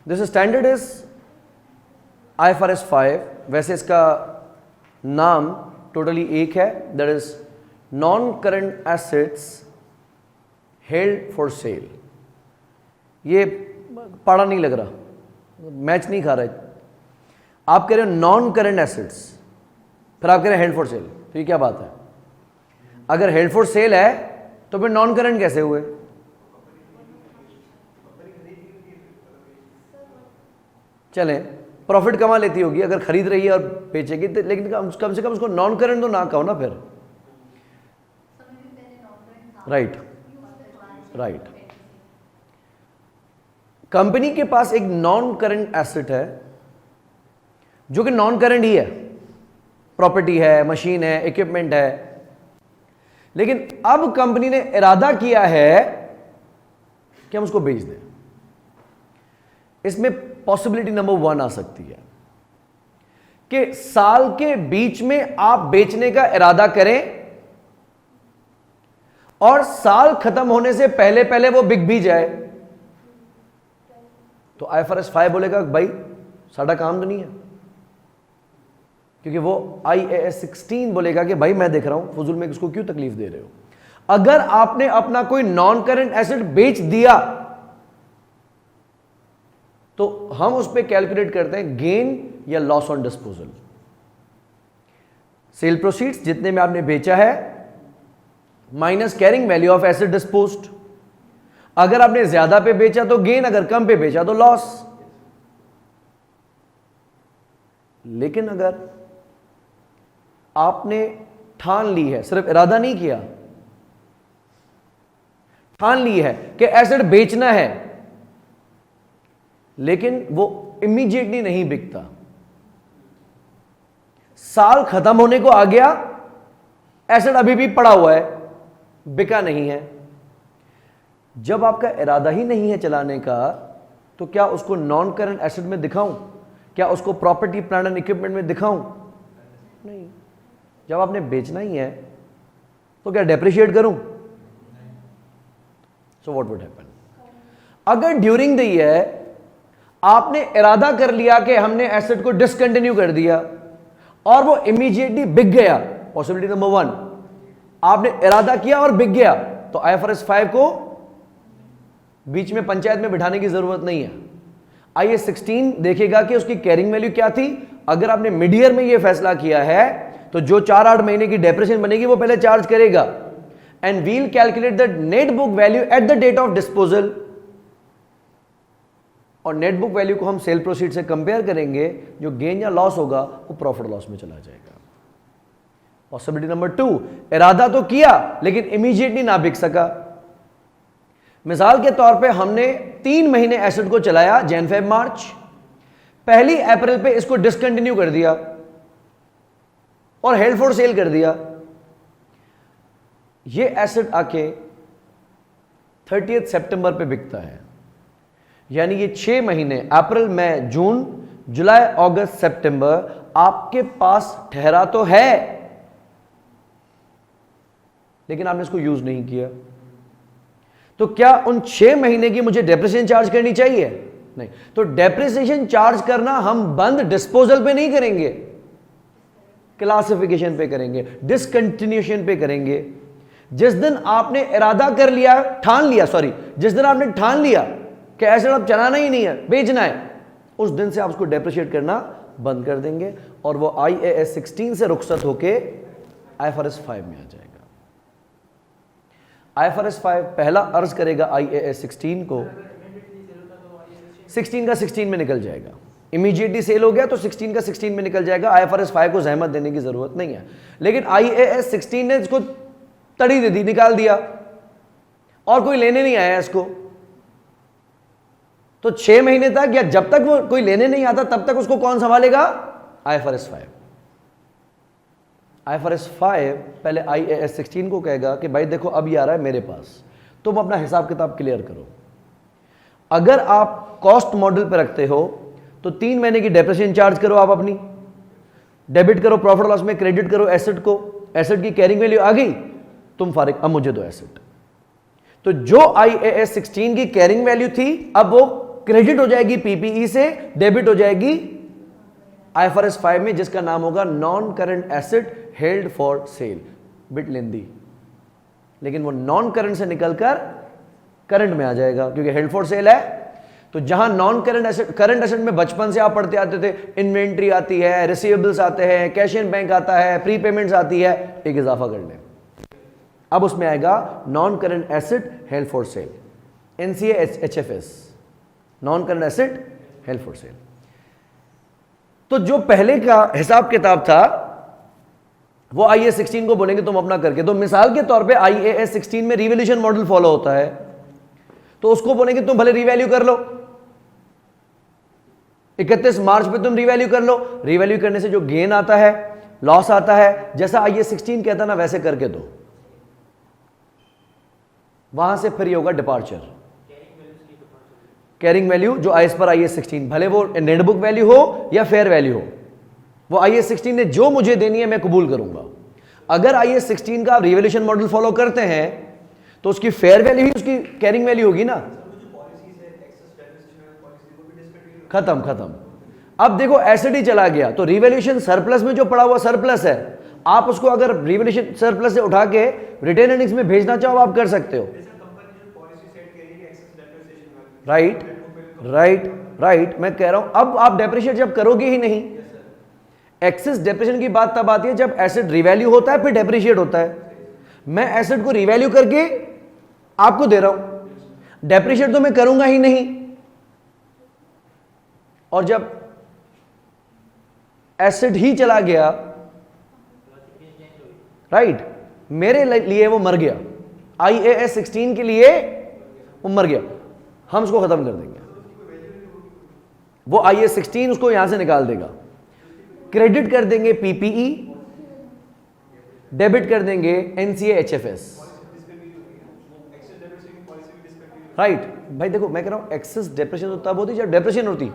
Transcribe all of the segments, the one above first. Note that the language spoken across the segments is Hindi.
This standard is IFRS 5। वैसे इसका नाम टोटली एक है, that is non current assets held for cell. ये पाड़ा नहीं लग रहा, मैच नहीं खा रहा है। आप कह रहे हो नॉन करंट एसेट्स, फिर आप कह रहे हैं हेल्ड फॉर सेल, तो ये क्या बात है? अगर हेल्ड फॉर सेल है तो फिर नॉन करंट कैसे हुए? चलें, प्रॉफिट कमा लेती होगी अगर खरीद रही है और बेचेगी, लेकिन कम से कम उसको नॉन करंट तो ना कहो ना फिर। Right right. कंपनी के पास एक नॉन करंट एसेट है जो कि नॉन करंट ही है, प्रॉपर्टी है, मशीन है, इक्विपमेंट है, लेकिन अब कंपनी ने इरादा किया है कि हम उसको बेच दें। इसमें पॉसिबिलिटी नंबर 1 आ सकती है कि साल के बीच में आप बेचने का इरादा करें और साल खत्म होने से पहले पहले वो बिक भी जाए, तो IFRS 5 बोलेगा भाई साडा काम तो नहीं है, क्योंकि वो IAS 16 बोलेगा कि भाई मैं देख रहा हूं फजूल में इसको क्यों तकलीफ दे रहे हो। अगर आपने अपना कोई नॉन करंट एसेट बेच दिया तो हम उस पर कैलकुलेट करते हैं गेन या loss on disposal. Sale proceeds जितने में आपने बेचा है minus carrying value of asset disposed. अगर आपने ज्यादा पे बेचा तो गेन, अगर कम पे बेचा तो लॉस। लेकिन अगर आपने ठान ली है, सिर्फ इरादा नहीं किया, ठान ली है कि एसेट बेचना है, लेकिन वो इमीडिएटली नहीं बिकता, साल खत्म होने को आ गया, एसेट अभी भी पड़ा हुआ है, बिका नहीं है। जब आपका इरादा ही नहीं है चलाने का, तो क्या उसको नॉन करंट एसेट में दिखाऊं? क्या उसको प्रॉपर्टी प्लांट एंड इक्विपमेंट में दिखाऊं? नहीं। जब आपने बेचना ही है तो क्या डेप्रिशिएट करूं? So what would happen? अगर ड्यूरिंग द ईयर आपने इरादा कर लिया कि हमने एसेट को डिसकंटिन्यू कर दिया और वो इमीडिएटली बिक गया, पॉसिबिलिटी नंबर 1, आपने इरादा किया और बिक गया, तो IFRS 5 को बीच में पंचायत में बिठाने की जरूरत नहीं है। IAS 16 देखेगा कि उसकी कैरिंग वैल्यू क्या थी। अगर आपने मिड ईयर में यह फैसला किया है तो जो 4-8 महीने की डेप्रिसिएशन बनेगी वो पहले चार्ज करेगा। And will calculate the net book value at the date of disposal, और नेट बुक वैल्यू को हम सेल प्रोसीड से कंपेयर करेंगे, जो गेन या लॉस होगा वो प्रॉफिट लॉस में चला जाएगा। पॉसिबिलिटी नंबर 2, इरादा तो किया लेकिन इमीडिएटली ना बिक सका। मिसाल के तौर पे हमने 3 महीने एसेट को चलाया, जैन फेब मार्च, 1 अप्रैल पे इसको डिसकंटिन्यू कर दिया और हेल्ड फॉर सेल कर दिया। ये एसेट आके 30 सितंबर पे बिकता है, यानी ये 6 महीने अप्रैल, मई, जून, जुलाई, अगस्त, सितंबर आपके पास ठहरा तो है, लेकिन आपने इसको यूज नहीं किया। तो क्या उन 6 महीने की मुझे डेप्रिसिएशन चार्ज करनी चाहिए? नहीं। तो डेप्रिसिएशन चार्ज करना हम बंद डिस्पोजल पे नहीं करेंगे, क्लासिफिकेशन पे करेंगे, डिसकंटिन्यूएशन पे करेंगे। जिस दिन आपने इरादा कर लिया, जिस दिन आपने ठान लिया कि एसेट अब चलाना ही नहीं है, बेचना है, उस दिन से आप उसको डेप्रिशिएट करना बंद कर देंगे और वो IAS 16 से रुखसत होके IFRS 5 में आ जाएगा। IFRS 5 पहला अर्ज करेगा IAS 16 को, 16 का 16 में निकल जाएगा। इमीडिएटली सेल हो गया तो 16 का 16 में निकल जाएगा। IFRS 5 को जहमत देने की जरूरत नहीं है। लेकिन IAS 16 ने इसको तड़ी दे दी, निकाल दिया, और कोई लेने नहीं आया इसको, तो 6 महीने तक या जब तक वो कोई लेने नहीं आता तब तक उसको कौन संभालेगा? IFRS 5। IFRS 5 पहले IAS 16 को कहेगा कि भाई देखो अब ये आ रहा है मेरे पास, तुम अपना हिसाब किताब क्लियर करो। अगर आप कॉस्ट मॉडल पर रखते हो तो 3 महीने की डेप्रिसिएशन चार्ज करो, आप अपनी डेबिट करो प्रॉफिट लॉस में, क्रेडिट करो एसेट को, एसेट की कैरिंग वैल्यू आ गई, तुम फारिग, अब मुझे दो एसेट। तो जो IAS 16 की कैरिंग वैल्यू थी अब वो क्रेडिट हो जाएगी पीपीई से, डेबिट हो जाएगी आईएफआरएस 5 में, जिसका नाम होगा non current asset held for sale. बिट लेंदी, लेकिन वो नॉन करंट से निकलकर करंट में आ जाएगा क्योंकि हेल्ड फॉर सेल है। तो जहां non current asset, current asset में बचपन से आप पढ़ते आते थे, इन्वेंट्री आती है, रिसीवेबल्स आते हैं, कैश इन बैंक आता है, प्री पेमेंट्स आती है, एक इजाफा कर लें। अब उसमें आएगा non current asset held for cell, NCA HFS, non current asset held for cell. तो जो पहले का हिसाब किताब था वो आईएएस 16 को बोलेंगे तुम अपना करके। तो मिसाल के तौर पे आईएएस 16 में रिवैल्यूएशन मॉडल फॉलो होता है, तो उसको बोलेंगे तुम भले रिवैल्यू कर लो, 31 मार्च पे तुम रिवैल्यू कर लो। रिवैल्यू करने से जो गेन आता है, लॉस आता है, जैसा आईएएस 16 कहता ना वैसे करके दो। वहां से फिर ये होगा डिपार्चर, कैरिंग वैल्यू जो एज पर आईएएस 16, भले वो नेट बुक वैल्यू हो या फेयर वैल्यू हो, वो आईएएस 16 ने जो मुझे देनी है मैं कबूल करूंगा। अगर आईएएस 16 का आप रिवैल्यूएशन मॉडल फॉलो करते हैं तो उसकी फेयर वैल्यू ही उसकी कैरिंग वैल्यू होगी ना। खत्म खत्म। अब देखो एसेट ही चला गया, तो रिवैल्यूएशन सरप्लस में जो पड़ा हुआ सरप्लस है, आप उसको अगर रिवैल्यूएशन सरप्लस से उठा के रिटेन अर्निंग्स में भेजना चाहो आप कर सकते हो। राइट राइट राइट, मैं कह रहा हूं अब आप डेप्रिशिएट जब करोगे ही नहीं। एक्सेस डेप्रिशिएशन की बात तब आती है जब एसेट रिवैल्यू होता है फिर डेप्रिशिएट होता है। मैं एसेट को रिवैल्यू करके आपको दे रहा हूं, डेप्रिशिएट तो मैं करूंगा ही नहीं। और जब एसेट ही चला गया, राइट, मेरे लिए वो मर गया, आईएएस 16 के लिए वो मर गया, हम उसको खत्म कर देंगे। वो आईएएस 16 उसको यहां से निकाल देगा, क्रेडिट कर देंगे पीपीई, डेबिट कर देंगे एनसीए एचएफएस। राइट भाई, देखो मैं कह रहा हूं एक्सेस डेप्रिसिएशन तो तब होती जब डेप्रिसिएशन होती।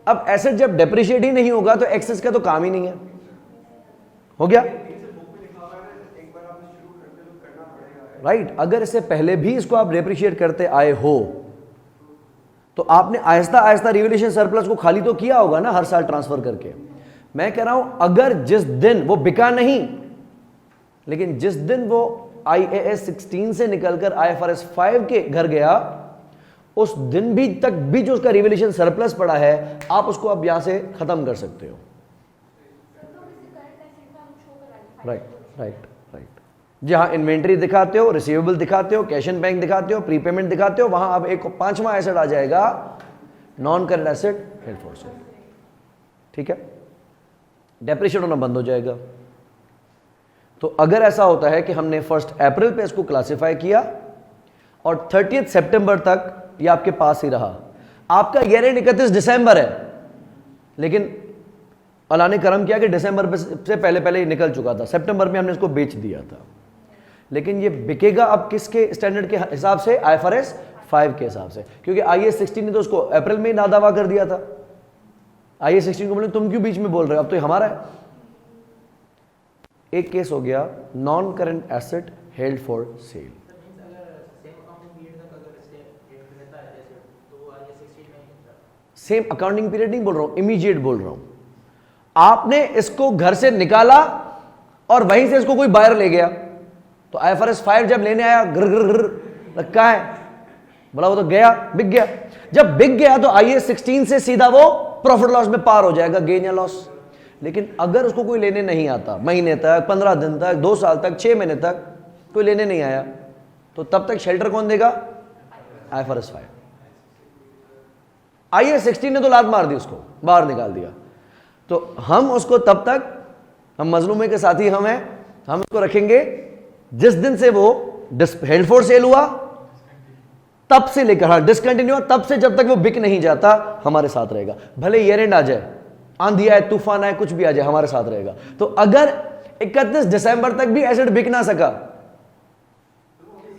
अब एसेट जब डेप्रिशिएट ही नहीं होगा तो एक्सेस का तो काम ही नहीं है, हो गया। राइट, अगर इससे पहले भी इसको आप डेप्रिशिएट करते आए हो तो आपने आहिस्ता आहिस्ता रिवैल्यूएशन सरप्लस को खाली तो किया होगा ना हर साल ट्रांसफर करके। मैं कह रहा हूं अगर जिस दिन वो बिका नहीं, लेकिन जिस दिन वो आईएएस 16 से निकलकर आईएफआरएस 5 के घर गया, उस दिन भी तक भी जो उसका रिवैल्यूएशन सरप्लस पड़ा है, आप उसको अब यहां से खत्म कर सकते हो। राइट राइट राइट, जहां इन्वेंट्री दिखाते हो, रिसीवेबल दिखाते हो, कैश इन बैंक दिखाते हो, प्रीपेमेंट दिखाते हो, वहां अब एक पांचवा एसेट आ जाएगा non current asset held for cell. ठीक है, डेप्रिशिएट होना बंद हो जाएगा। तो अगर ऐसा होता है कि हमने 1 अप्रैल पे इसको क्लासिफाई किया और 30 सितंबर तक ये आपके पास ही रहा, आपका ईयर एंड 31 दिसंबर है, लेकिन अल्लाह ने करम किया कि दिसंबर से पहले पहले ही निकल चुका था, सितंबर में हमने इसको बेच दिया था, लेकिन ये बिकेगा अब किसके स्टैंडर्ड के हिसाब से? आईएफआरएस 5 के हिसाब से, क्योंकि आईएएस 16 ने तो उसको अप्रैल में ही ना दावा कर दिया था। आईएएस 16 को बोले तुम क्यों बीच में बोल रहे हो, अब तो ये हमारा है। एक केस हो गया non current asset held for cell. Same accounting period नहीं बोल रहा हूं, इमीडिएट बोल रहा हूं। आपने इसको घर से निकाला और वहीं से इसको कोई बायर ले गया, तो आईएफआरएस 5 जब लेने आया गर गर गर रखा है, बोला वो तो गया, बिक गया। जब बिक गया तो आईएएस 16 से सीधा वो प्रॉफिट लॉस में पार हो जाएगा, गेन या लॉस। लेकिन अगर उसको कोई लेने नहीं आता, महीने तक, 15 दिन तक, 2 साल तक, 6 महीने तक कोई लेने नहीं आया, तो तब तक शेल्टर कौन देगा? आईएफआरएस 5। आईएएस 16 ने तो लात मार दी, उसको बाहर निकाल दिया, तो हम उसको तब तक, हम मजलूमे के साथी हम हैं, हम उसको रखेंगे जिस दिन से वो हेल्ड फॉर सेल हुआ तब से लेकर, हाँ डिसकंटिन्यू हुआ तब से, जब तक वो बिक नहीं जाता हमारे साथ रहेगा। भले ईयर एंड आ जाए, आंधी आए, तूफान आए, कुछ भी आ जाए, हमारे साथ रहेगा। तो अगर 31 दिसंबर तक भी एसेट बिक ना सका,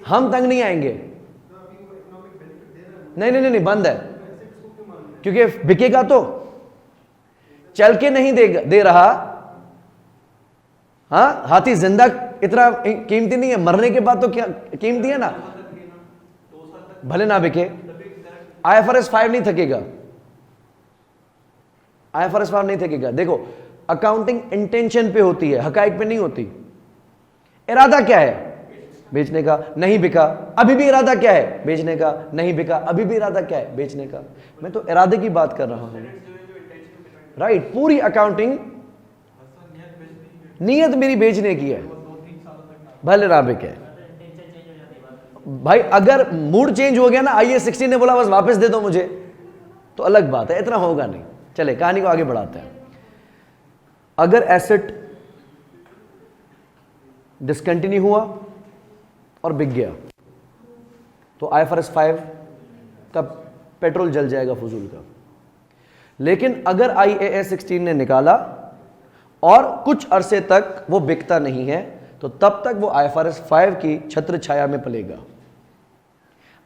हम तंग नहीं आएंगे। नहीं नहीं नहीं, बंद है, क्योंकि बिकेगा तो, चल के नहीं दे रहा। हाँ, हाथी जिंदा इतना कीमती नहीं है, मरने के बाद तो क्या कीमती है ना, भले ना बिके। IFRS 5 नहीं थकेगा, IFRS 5 नहीं थकेगा। देखो अकाउंटिंग इंटेंशन पे होती है, हकाइक पे नहीं होती। इरादा क्या है? बेचने का, नहीं बिका, अभी भी इरादा क्या है? बेचने का, नहीं बिका, अभी भी इरादा क्या है? बेचने का। मैं तो इरादे की बात कर रहा हूं, राइट। पूरी अकाउंटिंग नीयत मेरी बेचने की है, भले ना बिके। भाई अगर मूड चेंज हो गया ना, IAS 16 ने बोला बस वापस दे दो मुझे, तो अलग बात है, इतना होगा नहीं। चले कहानी को आगे बढ़ाते हैं। अगर एसेट डिसकंटिन्यू हुआ और बिक गया तो IFRS 5 का पेट्रोल जल जाएगा फजूल का। लेकिन अगर IAS 16 ने निकाला और कुछ अरसे तक वो बिकता नहीं है तो तब तक वो IFRS 5 की छत्र छाया में पलेगा।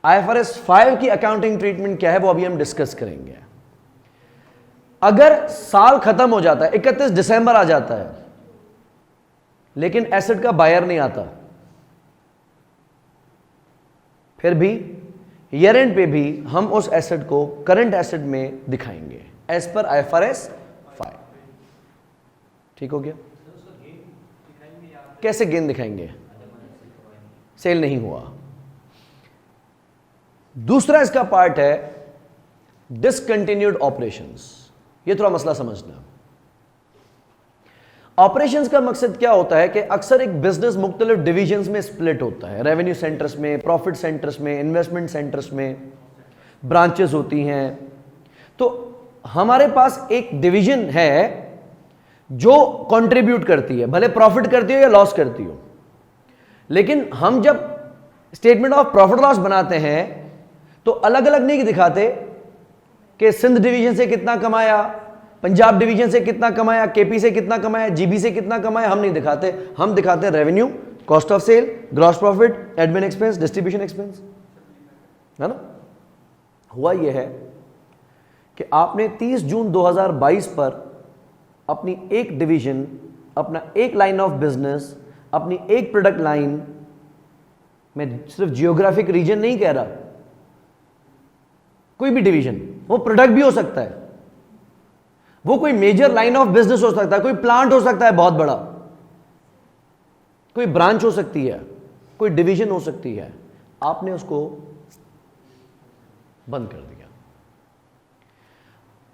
IFRS 5 की अकाउंटिंग ट्रीटमेंट क्या है वो अभी हम डिस्कस करेंगे। अगर साल खत्म हो जाता है, 31 दिसंबर आ जाता है, लेकिन एसेट का बायर नहीं आता, फिर भी ईयर एंड पे भी हम उस एसेट को करंट एसेट में दिखाएंगे एज पर IFRS 5। ठीक हो गया? कैसे गेन दिखाएंगे? सेल नहीं हुआ। दूसरा इसका पार्ट है डिसकंटिन्यूड ऑपरेशंस। ये थोड़ा मसला समझना। ऑपरेशंस का मकसद क्या होता है कि अक्सर एक बिजनेस मुख्तलिफ डिविजन्स में स्प्लिट होता है, रेवेन्यू सेंटर्स में, प्रॉफिट सेंटर्स में, इन्वेस्टमेंट सेंटर्स में, ब्रांचेस होती हैं। तो हमारे पास एक डिवीजन है जो कंट्रीब्यूट करती है, भले प्रॉफिट करती हो या लॉस करती हो। लेकिन हम जब स्टेटमेंट ऑफ प्रॉफिट लॉस बनाते हैं तो अलग अलग नहीं दिखाते कि सिंध डिवीजन से कितना कमाया, पंजाब डिवीजन से कितना कमाया, KP से कितना कमाया, GB से कितना कमाया, हम नहीं दिखाते। हम दिखाते हैं revenue, cost of sale, gross profit, admin expense, distribution expense, है ना। हुआ यह है कि आपने 30 जून 2022 पर अपनी एक डिवीजन, अपना एक लाइन ऑफ बिजनेस, अपनी एक प्रोडक्ट लाइन, मैं सिर्फ जियोग्राफिक रीजन नहीं कह रहा, कोई भी डिवीजन, वो प्रोडक्ट भी हो सकता है, वो कोई मेजर लाइन ऑफ बिजनेस हो सकता है, कोई प्लांट हो सकता है बहुत बड़ा, कोई ब्रांच हो सकती है, कोई डिवीजन हो सकती है, आपने उसको बंद कर दिया।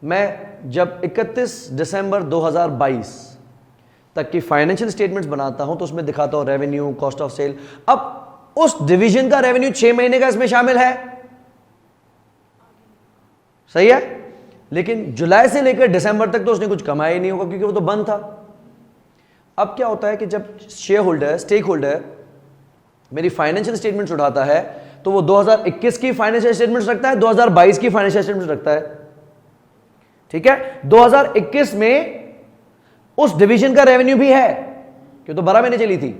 मैं जब 31 दिसंबर 2022 तक की फाइनेंशियल स्टेटमेंट्स बनाता हूं तो उसमें दिखाता हूं रेवेन्यू, कॉस्ट ऑफ सेल। अब उस डिवीजन का रेवेन्यू 6 महीने का इसमें शामिल है, सही है। लेकिन जुलाई से लेकर दिसंबर तक तो उसने कुछ कमाया ही नहीं होगा क्योंकि वो तो बंद था। अब क्या होता है कि जब शेयर होल्डर, स्टेक होल्डर मेरी फाइनेंशियल स्टेटमेंट्स उठाता है तो वो 2021 की फाइनेंशियल स्टेटमेंट्स रखता है, 2022 की फाइनेंशियल स्टेटमेंट्स रखता है, ठीक है। 2021 में उस डिवीजन का रेवेन्यू भी है क्यों, तो 12 महीने चली थी।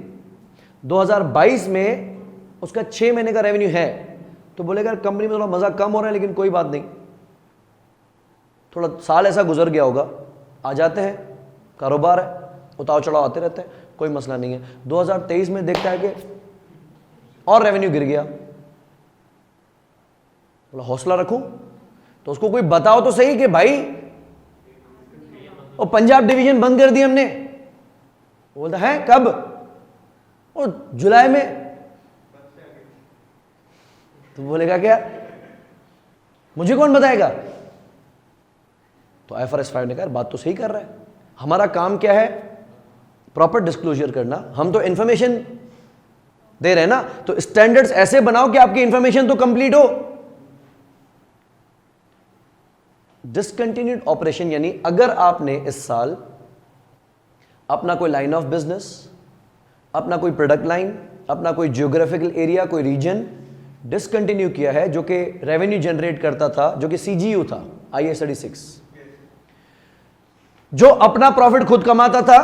2022 में उसका 6 महीने का रेवेन्यू है, तो बोलेगा कंपनी में थोड़ा मजा कम हो रहा है लेकिन कोई बात नहीं, थोड़ा साल ऐसा गुजर गया होगा, आ जाते हैं, कारोबार है, उतार चढ़ाव आते रहते हैं, कोई मसला नहीं है। 2023 में देखता है कि और रेवेन्यू गिर गया, बोला हौसला रखूं, तो उसको कोई बताओ तो सही कि भाई वो पंजाब डिवीजन बंद कर दी हमने। बोलता है कब? वो जुलाई में। तो बोलेगा क्या मुझे कौन बताएगा? तो IFRS 5 ने कहा बात तो सही कर रहा है, हमारा काम क्या है? प्रॉपर डिस्क्लोजर करना। हम तो इंफॉर्मेशन दे रहे हैं ना, तो स्टैंडर्ड्स ऐसे बनाओ कि आपकी इंफॉर्मेशन तो कंप्लीट हो। डिसकंटिन्यूड ऑपरेशन यानी अगर आपने इस साल अपना कोई लाइन ऑफ बिजनेस, अपना कोई प्रोडक्ट लाइन, अपना कोई जियोग्राफिकल एरिया, कोई रीजन डिसकंटिन्यू किया है जो कि रेवेन्यू जनरेट करता था, जो कि CGU था, IAS 36, जो अपना प्रॉफिट खुद कमाता था,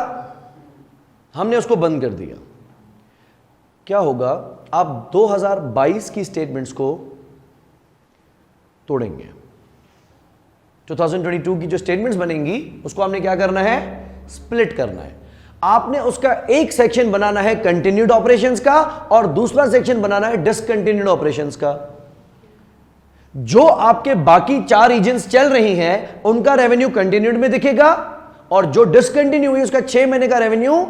हमने उसको बंद कर दिया। क्या होगा? आप 2022 की स्टेटमेंट्स को तोड़ेंगे। 2022 की जो स्टेटमेंट्स बनेंगी उसको आपने क्या करना है? स्प्लिट करना है। आपने उसका एक सेक्शन बनाना है कंटिन्यूड ऑपरेशंस का और दूसरा सेक्शन बनाना है डिसकंटिन्यूड ऑपरेशंस का। जो आपके बाकी 4 रीजन्स चल रही हैं उनका रेवेन्यू कंटिन्यूड में दिखेगा, और जो डिसकंटिन्यू हुई उसका 6 महीने का रेवेन्यू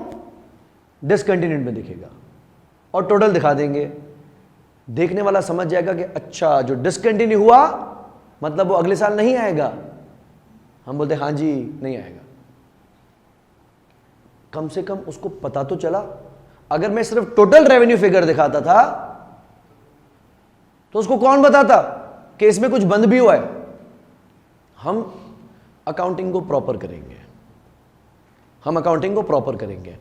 डिसकंटिन्यूड में दिखेगा, और टोटल दिखा देंगे। देखने वाला समझ जाएगा कि अच्छा जो डिसकंटिन्यू हुआ मतलब वो अगले साल नहीं आएगा। हम बोलते हां जी नहीं आएगा, कम से कम उसको पता तो चला। अगर मैं सिर्फ टोटल रेवेन्यू फिगर दिखाता था तो उसको कौन बताता कि इसमें कुछ बंद भी हुआ है। हम अकाउंटिंग को प्रॉपर करेंगे, हम अकाउंटिंग को प्रॉपर करेंगे।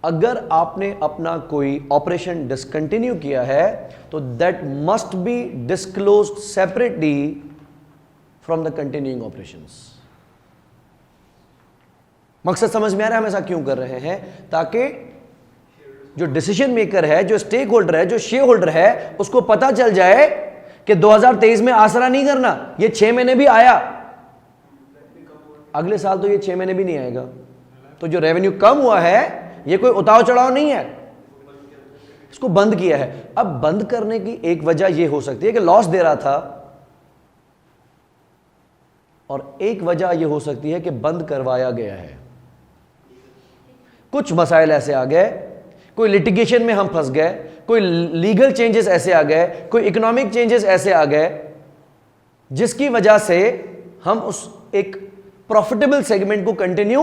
अगर आपने अपना कोई ऑपरेशन डिसकंटिन्यू किया है तो that must be disclosed separately from the continuing operations. मकसद समझ में आ रहा है हम ऐसा क्यों कर रहे हैं? ताकि जो डिसीजन मेकर है, जो स्टेक होल्डर है, जो शेयर होल्डर है, उसको पता चल जाए कि 2023 में आसरा नहीं करना, ये 6 महीने भी आया, अगले साल तो ये 6 महीने भी नहीं आएगा। तो जो रेवेन्यू कम हुआ है ये कोई उतार चढ़ाव नहीं है, इसको बंद किया है। अब बंद करने की एक वजह यह हो सकती है कि लॉस दे रहा था, और एक वजह यह हो सकती है कि बंद करवाया गया है। कुछ मसाइल ऐसे आ गए, कोई लिटिगेशन में हम फंस गए, कोई लीगल चेंजेस ऐसे आ गए, कोई इकोनॉमिक चेंजेस ऐसे आ गए जिसकी वजह से हम उस एक प्रॉफिटेबल सेगमेंट को कंटिन्यू,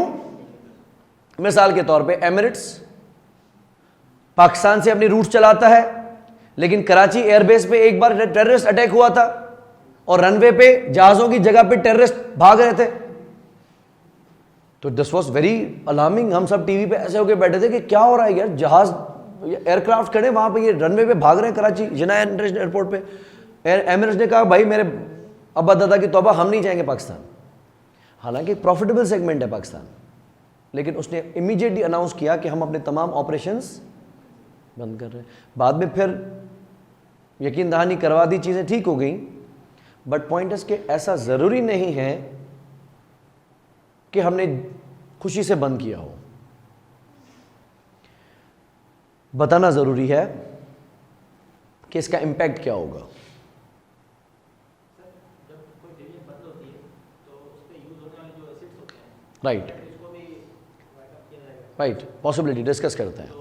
मिसाल के तौर पे एमिरेट्स पाकिस्तान से अपनी रूट चलाता है, लेकिन कराची एयरबेस पे एक बार टेररिस्ट अटैक हुआ था और रनवे पे जहाजों की जगह पे टेररिस्ट भाग रहे थे, तो दिस वॉज वेरी अलार्मिंग। हम सब टीवी पे ऐसे होकर बैठे थे कि क्या हो रहा है यार, जहाज एयरक्राफ्ट खड़े वहां पे, ये रनवे पे भाग रहे हैं कराची जिना इंटरनेशनल एयरपोर्ट पे। एमिरेट्स ने कहा भाई मेरे अब्बा दादा की तौबा, हम नहीं जाएंगे पाकिस्तान। हालांकि प्रॉफिटेबल सेगमेंट है पाकिस्तान, लेकिन उसने इमीडिएटली अनाउंस किया कि हम अपने तमाम ऑपरेशंस बंद कर रहे हैं। बाद में फिर यकीन दहानी करवा दी, चीज़ें ठीक हो गई, बट पॉइंट इज कि ऐसा ज़रूरी नहीं है कि हमने खुशी से बंद किया हो। बताना ज़रूरी है कि इसका इम्पैक्ट क्या होगा। राइट राइट, पॉसिबिलिटी डिस्कस करते हैं,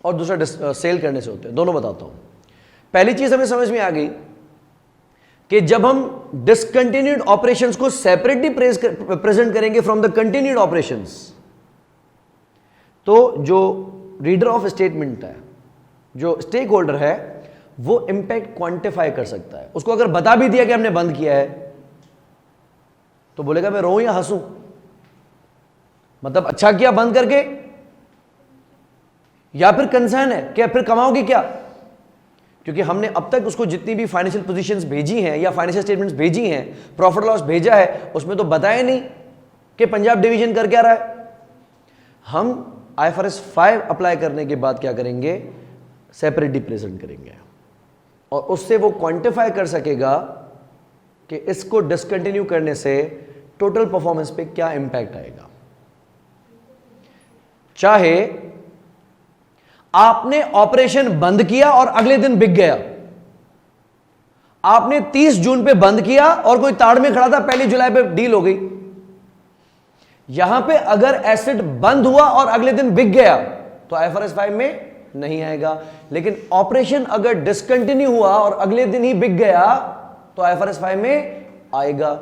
और दूसरा सेल करने से होते हैं। दोनों बताता हूं। पहली चीज हमें समझ में आ गई कि जब हम डिसकंटिन्यूड ऑपरेशंस को सेपरेटली प्रेजेंट करेंगे फ्रॉम द कंटिन्यूड ऑपरेशंस, तो जो रीडर ऑफ स्टेटमेंट है, जो स्टेक होल्डर है, वो इंपैक्ट क्वांटिफाई कर सकता है। उसको अगर बता भी दिया कि हमने बंद किया है तो बोलेगा मैं रोऊं या हंसूं, मतलब अच्छा किया बंद करके, या फिर कंसर्न है कि फिर कमाओगे क्या। क्योंकि हमने अब तक उसको जितनी भी फाइनेंशियल पोजीशंस भेजी हैं या फाइनेंशियल स्टेटमेंट्स भेजी हैं, प्रॉफिट लॉस भेजा है, उसमें तो बताया नहीं कि पंजाब डिवीजन कर क्या रहा है। हम IFRS 5 अप्लाई करने के बाद क्या करेंगे, सेपरेटली प्रेजेंट करेंगे, और उससे वो क्वांटिफाई कर सकेगा कि इसको डिसकंटिन्यू करने से टोटल परफॉर्मेंस पे क्या इंपैक्ट आएगा। चाहे आपने ऑपरेशन बंद किया और अगले दिन बिक गया, आपने 30 जून पे बंद किया और कोई ताड़ में खड़ा था, 1 जुलाई पे डील हो गई। यहां पे अगर एसेट बंद हुआ और अगले दिन बिक गया तो IFRS 5 में नहीं आएगा, लेकिन ऑपरेशन अगर डिसकंटिन्यू हुआ और अगले दिन ही बिक गया तो IFRS 5 में आएगा।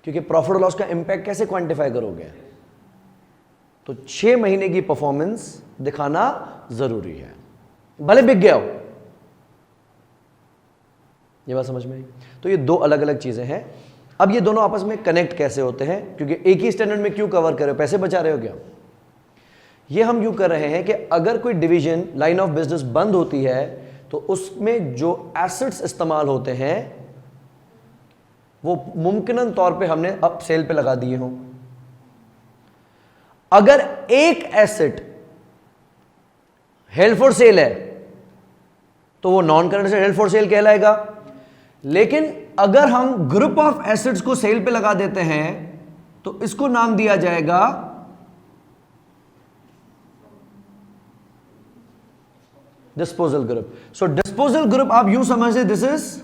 क्योंकि प्रॉफिट और लॉस का इंपैक्ट कैसे क्वांटिफाई करोगे, तो 6 महीने की परफॉर्मेंस दिखाना जरूरी है, भले बिक गया हो। ये बात समझ में आई? तो ये दो अलग अलग चीजें हैं। अब ये दोनों आपस में कनेक्ट कैसे होते हैं, क्योंकि एक ही स्टैंडर्ड में क्यों कवर कर रहे हो, पैसे बचा रहे हो क्या? ये हम यूं कर रहे हैं कि अगर कोई डिवीजन लाइन ऑफ बिजनेस बंद होती है तो उसमें जो एसेट्स इस्तेमाल होते हैं वो मुमकिनन तौर पे हमने अब सेल पे लगा दिए हों। अगर एक एसेट हेल्ड फॉर सेल है तो वो non current asset held for cell कहलाएगा, लेकिन अगर हम ग्रुप ऑफ एसेट्स को सेल पे लगा देते हैं तो इसको नाम दिया जाएगा डिस्पोजल ग्रुप. सो डिस्पोजल ग्रुप आप यूं समझते, this is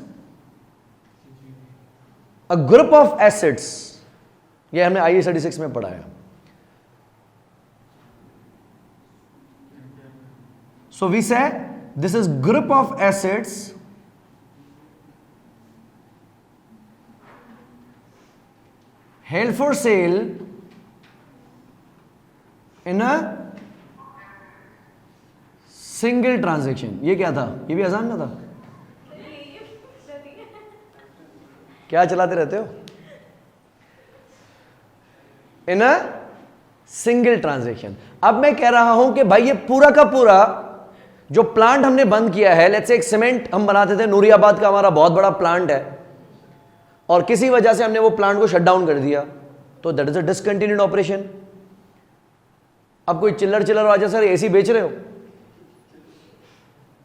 a group of acids. ये हमने IE 36 में पढ़ा है. So we say this is group of acids held for sale in a single transaction. ये क्या था? ये भी आसान ना था? क्या चलाते रहते हो? इन अ सिंगल ट्रांजेक्शन. अब मैं कह रहा हूं कि भाई ये पूरा का पूरा जो प्लांट हमने बंद किया है, लेट्स से एक सीमेंट हम बनाते थे, नूरियाबाद का हमारा बहुत बड़ा प्लांट है, और किसी वजह से हमने वो प्लांट को शट डाउन कर दिया, तो that is a discontinued operation. अब कोई चिल्लर वाजा सर एसी बेच रहे हो,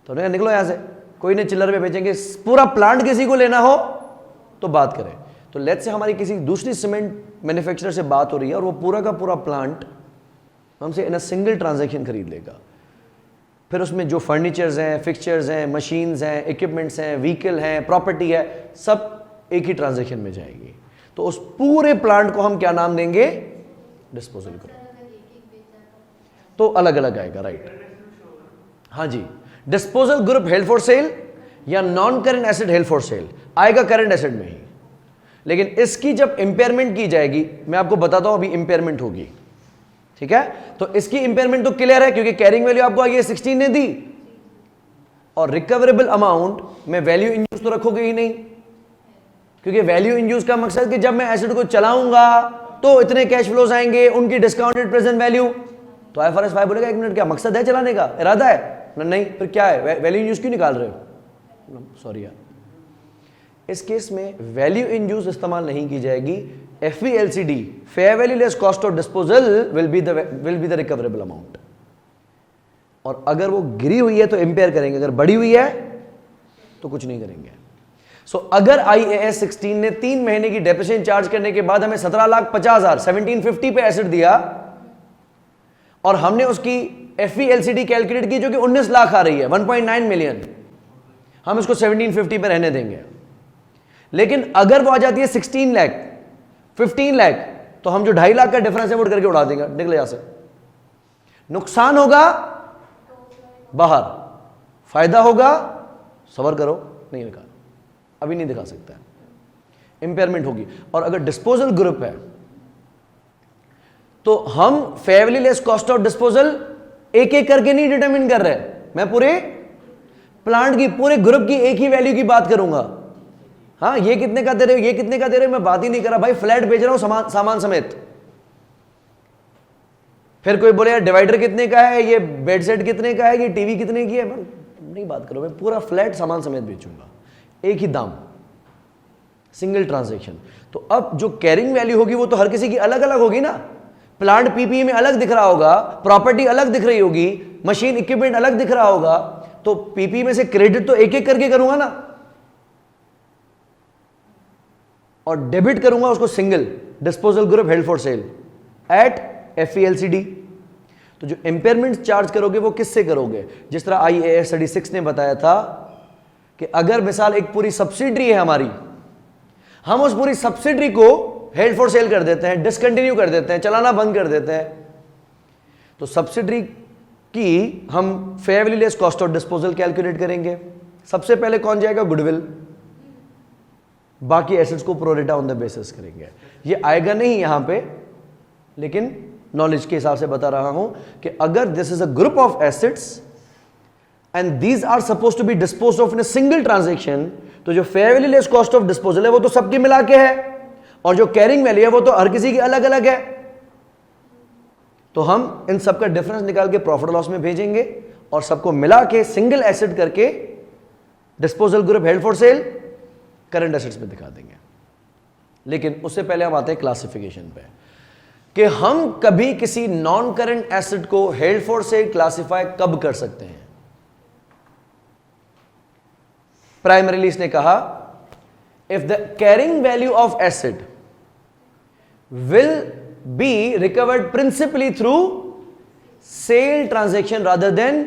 तो नहीं, निकलो यहां से. कोई नहीं चिल्लर पे बेचेंगे, पूरा प्लांट किसी को लेना हो तो बात करें. तो लेट्स से हमारी किसी दूसरी सीमेंट मैन्युफैक्चरर से बात हो रही है और वो पूरा का पूरा प्लांट हमसे इन अ सिंगल ट्रांजैक्शन खरीद लेगा. फिर उसमें जो फर्नीचर्स हैं, फिक्सचर्स हैं, मशीन्स हैं, इक्विपमेंट्स हैं, व्हीकल हैं, प्रॉपर्टी है, सब एक ही ट्रांजैक्शन में जाएगी. तो उस पूरे प्लांट को हम क्या नाम देंगे? Disposal group. तो अलग अलग आएगा, राइट. हाँ जी, disposal group held for sale या non current asset held for sale आएगा करंट एसेट में ही. लेकिन इसकी जब इंपेयरमेंट की जाएगी, मैं आपको बताता हूं अभी इंपेयरमेंट होगी, ठीक है. तो इसकी इंपेयरमेंट तो क्लियर है क्योंकि कैरिंग वैल्यू आपको आगे 16 ने दी, और रिकवरेबल अमाउंट में वैल्यू इन यूज तो रखोगे ही नहीं, क्योंकि वैल्यू इन यूज का मकसद कि जब मैं एसेट को चलाऊंगा तो इतने कैश फ्लोज आएंगे, उनकी डिस्काउंटेड प्रेजेंट वैल्यू. तो IFRS 5 बोलेगा 1 मिनट, क्या मकसद है चलाने का, इरादा है? नहीं, फिर क्या है, वैल्यू इन यूज क्यों निकाल रहे हो? सॉरी यार, इस केस में वैल्यू इन यूज इस्तेमाल नहीं की जाएगी. FVLCD, fair value less cost of disposal, will be the recoverable amount. और अगर वो गिरी हुई है तो इंपेयर करेंगे, अगर बढ़ी हुई है तो कुछ नहीं करेंगे. सो अगर IAS 16 ने 3 महीने की डेप्रिसिएशन चार्ज करने के बाद हमें 17,50,000 1750 पे एसेट दिया, और हमने उसकी FVLCD कैलकुलेट की जो कि 19 लाख आ रही है, 1.9 मिलियन, हम इसको 1750 पे रहने देंगे. लेकिन अगर वो आ जाती है 16 लाख 15 लाख, तो हम जो 2.5 लाख का डिफरेंस है वो करके उड़ा देंगे, निकले यहां से. नुकसान होगा बाहर, फायदा होगा सबर करो, नहीं निकाल, अभी नहीं दिखा सकता है, इंपेयरमेंट होगी. और अगर डिस्पोजल ग्रुप है तो हम fair value less cost of disposal एक एक करके नहीं डिटरमिन कर रहे, मैं पूरे प्लांट की, पूरे ग्रुप की एक ही वैल्यू की बात करूंगा. हाँ, ये कितने का दे रहे हो, ये कितने का दे रहे हो, मैं बात ही नहीं कर रहा भाई, फ्लैट बेच रहा हूं सामान समेत. फिर कोई बोले यार डिवाइडर कितने का है, ये बेड सेट कितने का है, ये टीवी कितने की है, मैं नहीं बात करो, मैं पूरा फ्लैट सामान समेत बेचूंगा, एक ही दाम, सिंगल ट्रांजैक्शन. तो अब जो कैरिंग वैल्यू होगी वो तो हर किसी की अलग अलग होगी ना. प्लांट PPE में अलग दिख रहा होगा, प्रॉपर्टी अलग दिख रही होगी, मशीन इक्विपमेंट अलग दिख रहा होगा, तो PPE में से क्रेडिट तो एक एक करके करूंगा ना, और डेबिट करूंगा उसको single. Disposal group held for sale at FVLCD. तो जो इंपेयरमेंट चार्ज करोगे वो किससे करोगे? जिस तरह IAS 36 ने बताया था कि अगर मिसाल एक पूरी सब्सिडरी है हमारी, हम उस पूरी सब्सिडरी को हेल्ड फॉर सेल कर देते हैं, डिसकंटिन्यू कर देते हैं, चलाना बंद कर देते हैं, तो सब्सिडरी की हम fair value less cost of disposal calculate करेंगे. सबसे पहले कौन जाएगा? गुडविल. बाकी एसेट्स को प्रोरेटा ऑन द बेसिस करेंगे. ये आएगा नहीं यहां पे, लेकिन नॉलेज के हिसाब से बता रहा हूं कि अगर this is a group of assets and these are suppose to be dispose of in a single transaction, तो जो fair value less cost of disposal है वो तो सबकी मिला के है, और जो कैरिंग वैल्यू है वो तो हर किसी की अलग अलग है. तो हम इन सबका डिफरेंस निकाल के प्रॉफिट लॉस में भेजेंगे और सबको मिला के सिंगल एसेट करके disposal group held for sale current assets में दिखा देंगे. लेकिन उससे पहले हम आते हैं क्लासिफिकेशन पे कि हम कभी किसी नॉन करंट एसेट को हेल्ड फॉर सेल क्लासिफाई कब कर सकते हैं. प्राइमरीली इसने कहा if the carrying value of asset will be recovered principally through sale transaction rather than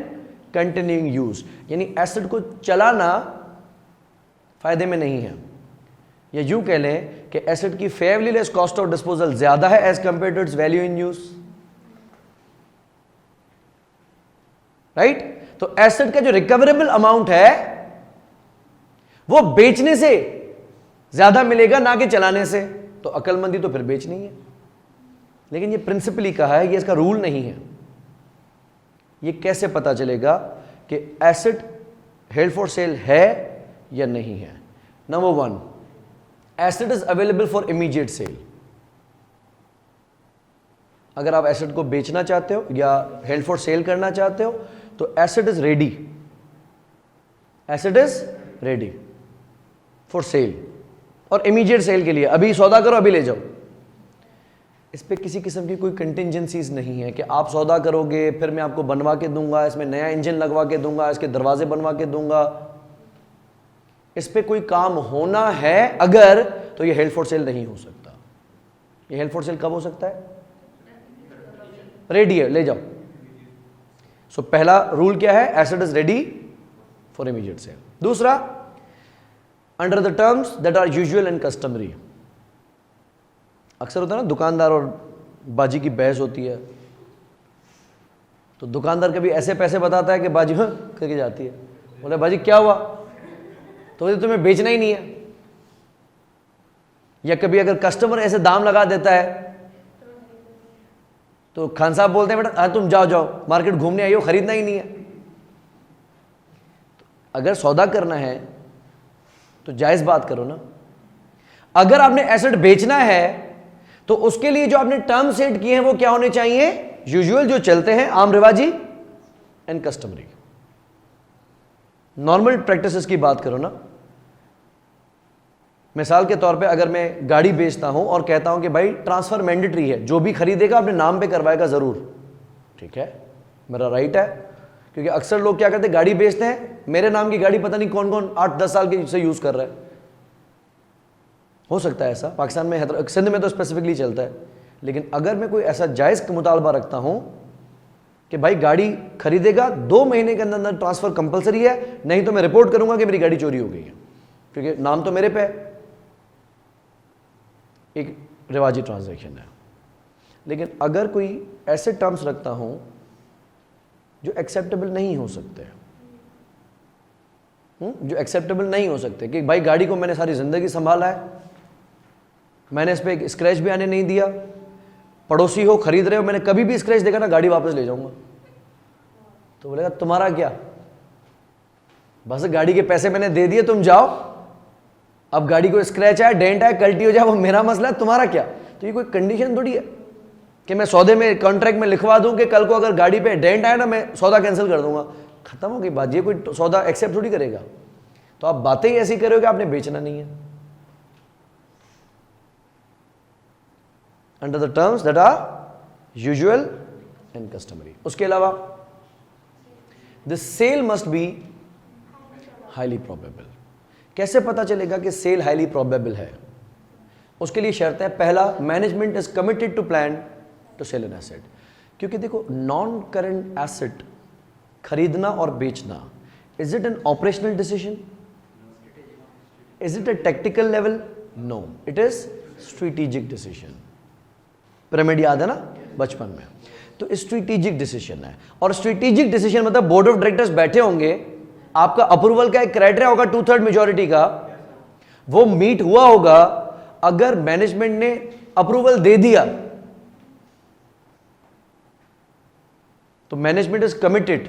continuing use, यानी एसेट को चलाना फायदे में नहीं है। या यूं कह लें कि एसेट की fairly less cost of disposal ज्यादा है as compare to its value in use, right. तो एसेट का जो रिकवरेबल अमाउंट है वो बेचने से ज्यादा मिलेगा ना कि चलाने से। तो अकलमंदी तो फिर बेचनी है, लेकिन ये प्रिंसिपली कहा है, ये इसका रूल नहीं है। ये कैसे पता चलेगा कि एसेट हेल्ड फॉर सेल है या नहीं है? Number 1, asset is available for immediate sale. अगर आप एसेट को बेचना चाहते हो या हेल्ड फॉर सेल करना चाहते हो तो asset is ready, asset is ready for sale और इमीडिएट सेल के लिए अभी सौदा करो, अभी ले जाओ। इस पे किसी किस्म की कोई कंटिजेंसीज नहीं है कि आप सौदा करोगे फिर मैं आपको बनवा के दूंगा, इसमें नया इंजन लगवा के दूंगा, इसके दरवाजे बनवा के दूंगा। इस पे कोई काम होना है अगर, तो ये हेल्ड फॉर सेल नहीं हो सकता। ये हेल्ड फॉर सेल कब हो सकता है? रेडी है, ले जाओ। सो पहला रूल क्या है? Asset is ready for immediate sale. दूसरा, under the terms that are usual and customary. अक्सर होता है ना, दुकानदार और बाजी की बहस होती है, तो दुकानदार कभी ऐसे पैसे बताता है कि बाजी हाँ करके जाती है, बोले बाजी क्या हुआ, तो बोले तुम्हें बेचना ही नहीं है। या कभी अगर कस्टमर ऐसे दाम लगा देता है तो खान साहब बोलते हैं बेटा तुम जाओ जाओ मार्केट घूमने आई हो, खरीदना ही नहीं है। अगर सौदा करना है तो जायज बात करो ना। अगर आपने एसेट बेचना है तो उसके लिए जो आपने टर्म सेट किए हैं वो क्या होने चाहिए? यूजुअल जो चलते हैं, आम रिवाजी एंड कस्टमरी। नॉर्मल प्रैक्टिसेस की बात करो ना। मिसाल के तौर पे अगर मैं गाड़ी बेचता हूं और कहता हूं कि भाई ट्रांसफर मैंडेटरी है, जो भी खरीदेगा अपने नाम पे करवाएगा जरूर, ठीक है, मेरा राइट है। क्योंकि अक्सर लोग क्या करते हैं, गाड़ी बेचते हैं, मेरे नाम की गाड़ी पता नहीं कौन कौन 8-10 साल के से यूज कर रहा है। हो सकता है ऐसा, पाकिस्तान में सिंध में तो स्पेसिफिकली चलता है। लेकिन अगर मैं कोई ऐसा जायज मुतालबा रखता हूं कि भाई गाड़ी खरीदेगा 2 महीने के अंदर अंदर ट्रांसफर कंपलसरी है, नहीं तो मैं रिपोर्ट करूंगा कि मेरी गाड़ी चोरी हो गई है, क्योंकि नाम तो मेरे पे है। एक रिवाजी ट्रांजैक्शन है। लेकिन अगर कोई ऐसे टर्म्स रखता हूं जो एक्सेप्टेबल नहीं हो सकते, जो एक्सेप्टेबल नहीं हो सकते, कि भाई गाड़ी को मैंने सारी जिंदगी संभाला है, मैंने इस पर एक स्क्रैच भी आने नहीं दिया, पड़ोसी हो खरीद रहे हो, मैंने कभी भी स्क्रैच देखा ना गाड़ी वापस ले जाऊंगा, तो बोलेगा तुम्हारा क्या, बस गाड़ी के पैसे मैंने दे दिए, तुम जाओ, अब गाड़ी को स्क्रैच आए, डेंट आए, कल्टी हो जाए, वो मेरा मसला है, तुम्हारा क्या। तो ये कोई कंडीशन थोड़ी है कि मैं सौदे में कॉन्ट्रैक्ट में लिखवा दूं कि कल को अगर गाड़ी पे डेंट आए ना मैं सौदा कैंसिल कर दूंगा, खत्म हो गई बात। ये कोई सौदा एक्सेप्ट थोड़ी करेगा। तो आप बातें ही ऐसी करोगे, आपने बेचना नहीं है। Under the terms that are usual and customary. उसके अलावा the sale must be highly probable. कैसे पता चलेगा कि सेल हाईली प्रोबेबल है? उसके लिए शर्त है, पहला, management is committed to plan to sell an asset. क्योंकि देखो, नॉन करंट एसेट खरीदना और बेचना, is it an operational decision? Is it a technical level? No, it is strategic decision. Pyramid याद है ना बचपन में? तो स्ट्रेटेजिक डिसीजन है। और स्ट्रेटेजिक डिसीजन मतलब बोर्ड ऑफ डायरेक्टर्स बैठे होंगे, आपका अप्रूवल का एक क्राइटेरिया होगा 2/3 मेजॉरिटी का, वो मीट हुआ होगा। अगर मैनेजमेंट ने अप्रूवल दे दिया तो मैनेजमेंट इज कमिटेड।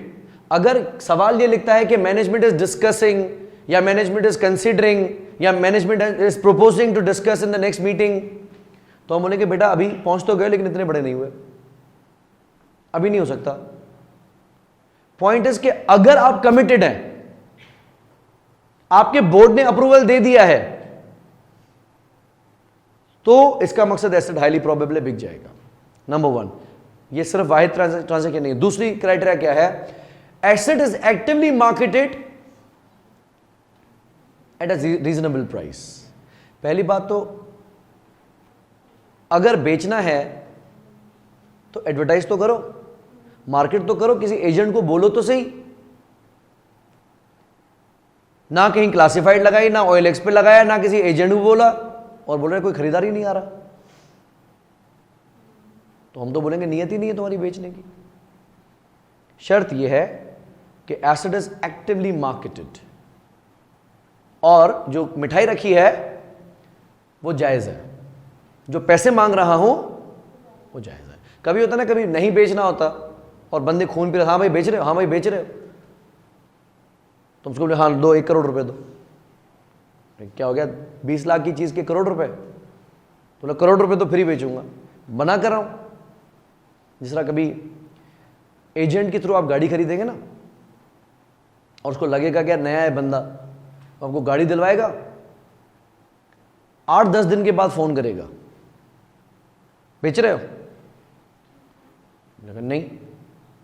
अगर सवाल ये लिखता है कि मैनेजमेंट इज डिस्कसिंग या मैनेजमेंट इज कंसीडरिंग या management is proposing to discuss in the next meeting, तो हम बोलेंगे बेटा अभी पहुंच तो गए लेकिन इतने बड़े नहीं हुए, अभी नहीं हो सकता। पॉइंट इज कि अगर आप कमिटेड हैं, आपके बोर्ड ने अप्रूवल दे दिया है, तो इसका मकसद एसेट हाईली प्रोबेबल है, बिक जाएगा। नंबर 1, ये सिर्फ वाहिद ट्रांजैक्शन नहीं है। दूसरी क्राइटेरिया क्या है? Asset is actively marketed at a reasonable price. पहली बात तो अगर बेचना है तो एडवर्टाइज तो करो, मार्केट तो करो, किसी एजेंट को बोलो तो सही ना कहीं क्लासिफाइड लगाई, ना OLX पे लगाया, ना किसी एजेंट को बोला, और बोल रहे कोई खरीदार ही नहीं आ रहा। तो हम तो बोलेंगे नियत ही नहीं है तुम्हारी बेचने की। शर्त यह है कि एसेट इज एक्टिवली मार्केटेड, और जो मिठाई रखी है वो जायज है, जो पैसे मांग रहा हूं वो जायज है। कभी होता ना, कभी नहीं बेचना होता और बंदे खून पी रहे, हाँ भाई बेच रहे हो, हाँ भाई बेच रहे हो, तुम उसको बोले हाँ दो 1 करोड़ रुपए दो। क्या हो गया, 20 लाख की चीज के 1 करोड़ रुपए? तो 1 करोड़ रुपए तो फ्री बेचूंगा, बना कर रहा हूं। जिस तरह कभी एजेंट के थ्रू आप गाड़ी खरीदेंगे ना, और उसको लगेगा क्या नया है बंदा, तो आपको गाड़ी दिलवाएगा, 8-10 दिन के बाद फोन करेगा, बेच रहे हो? लेकिन नहीं,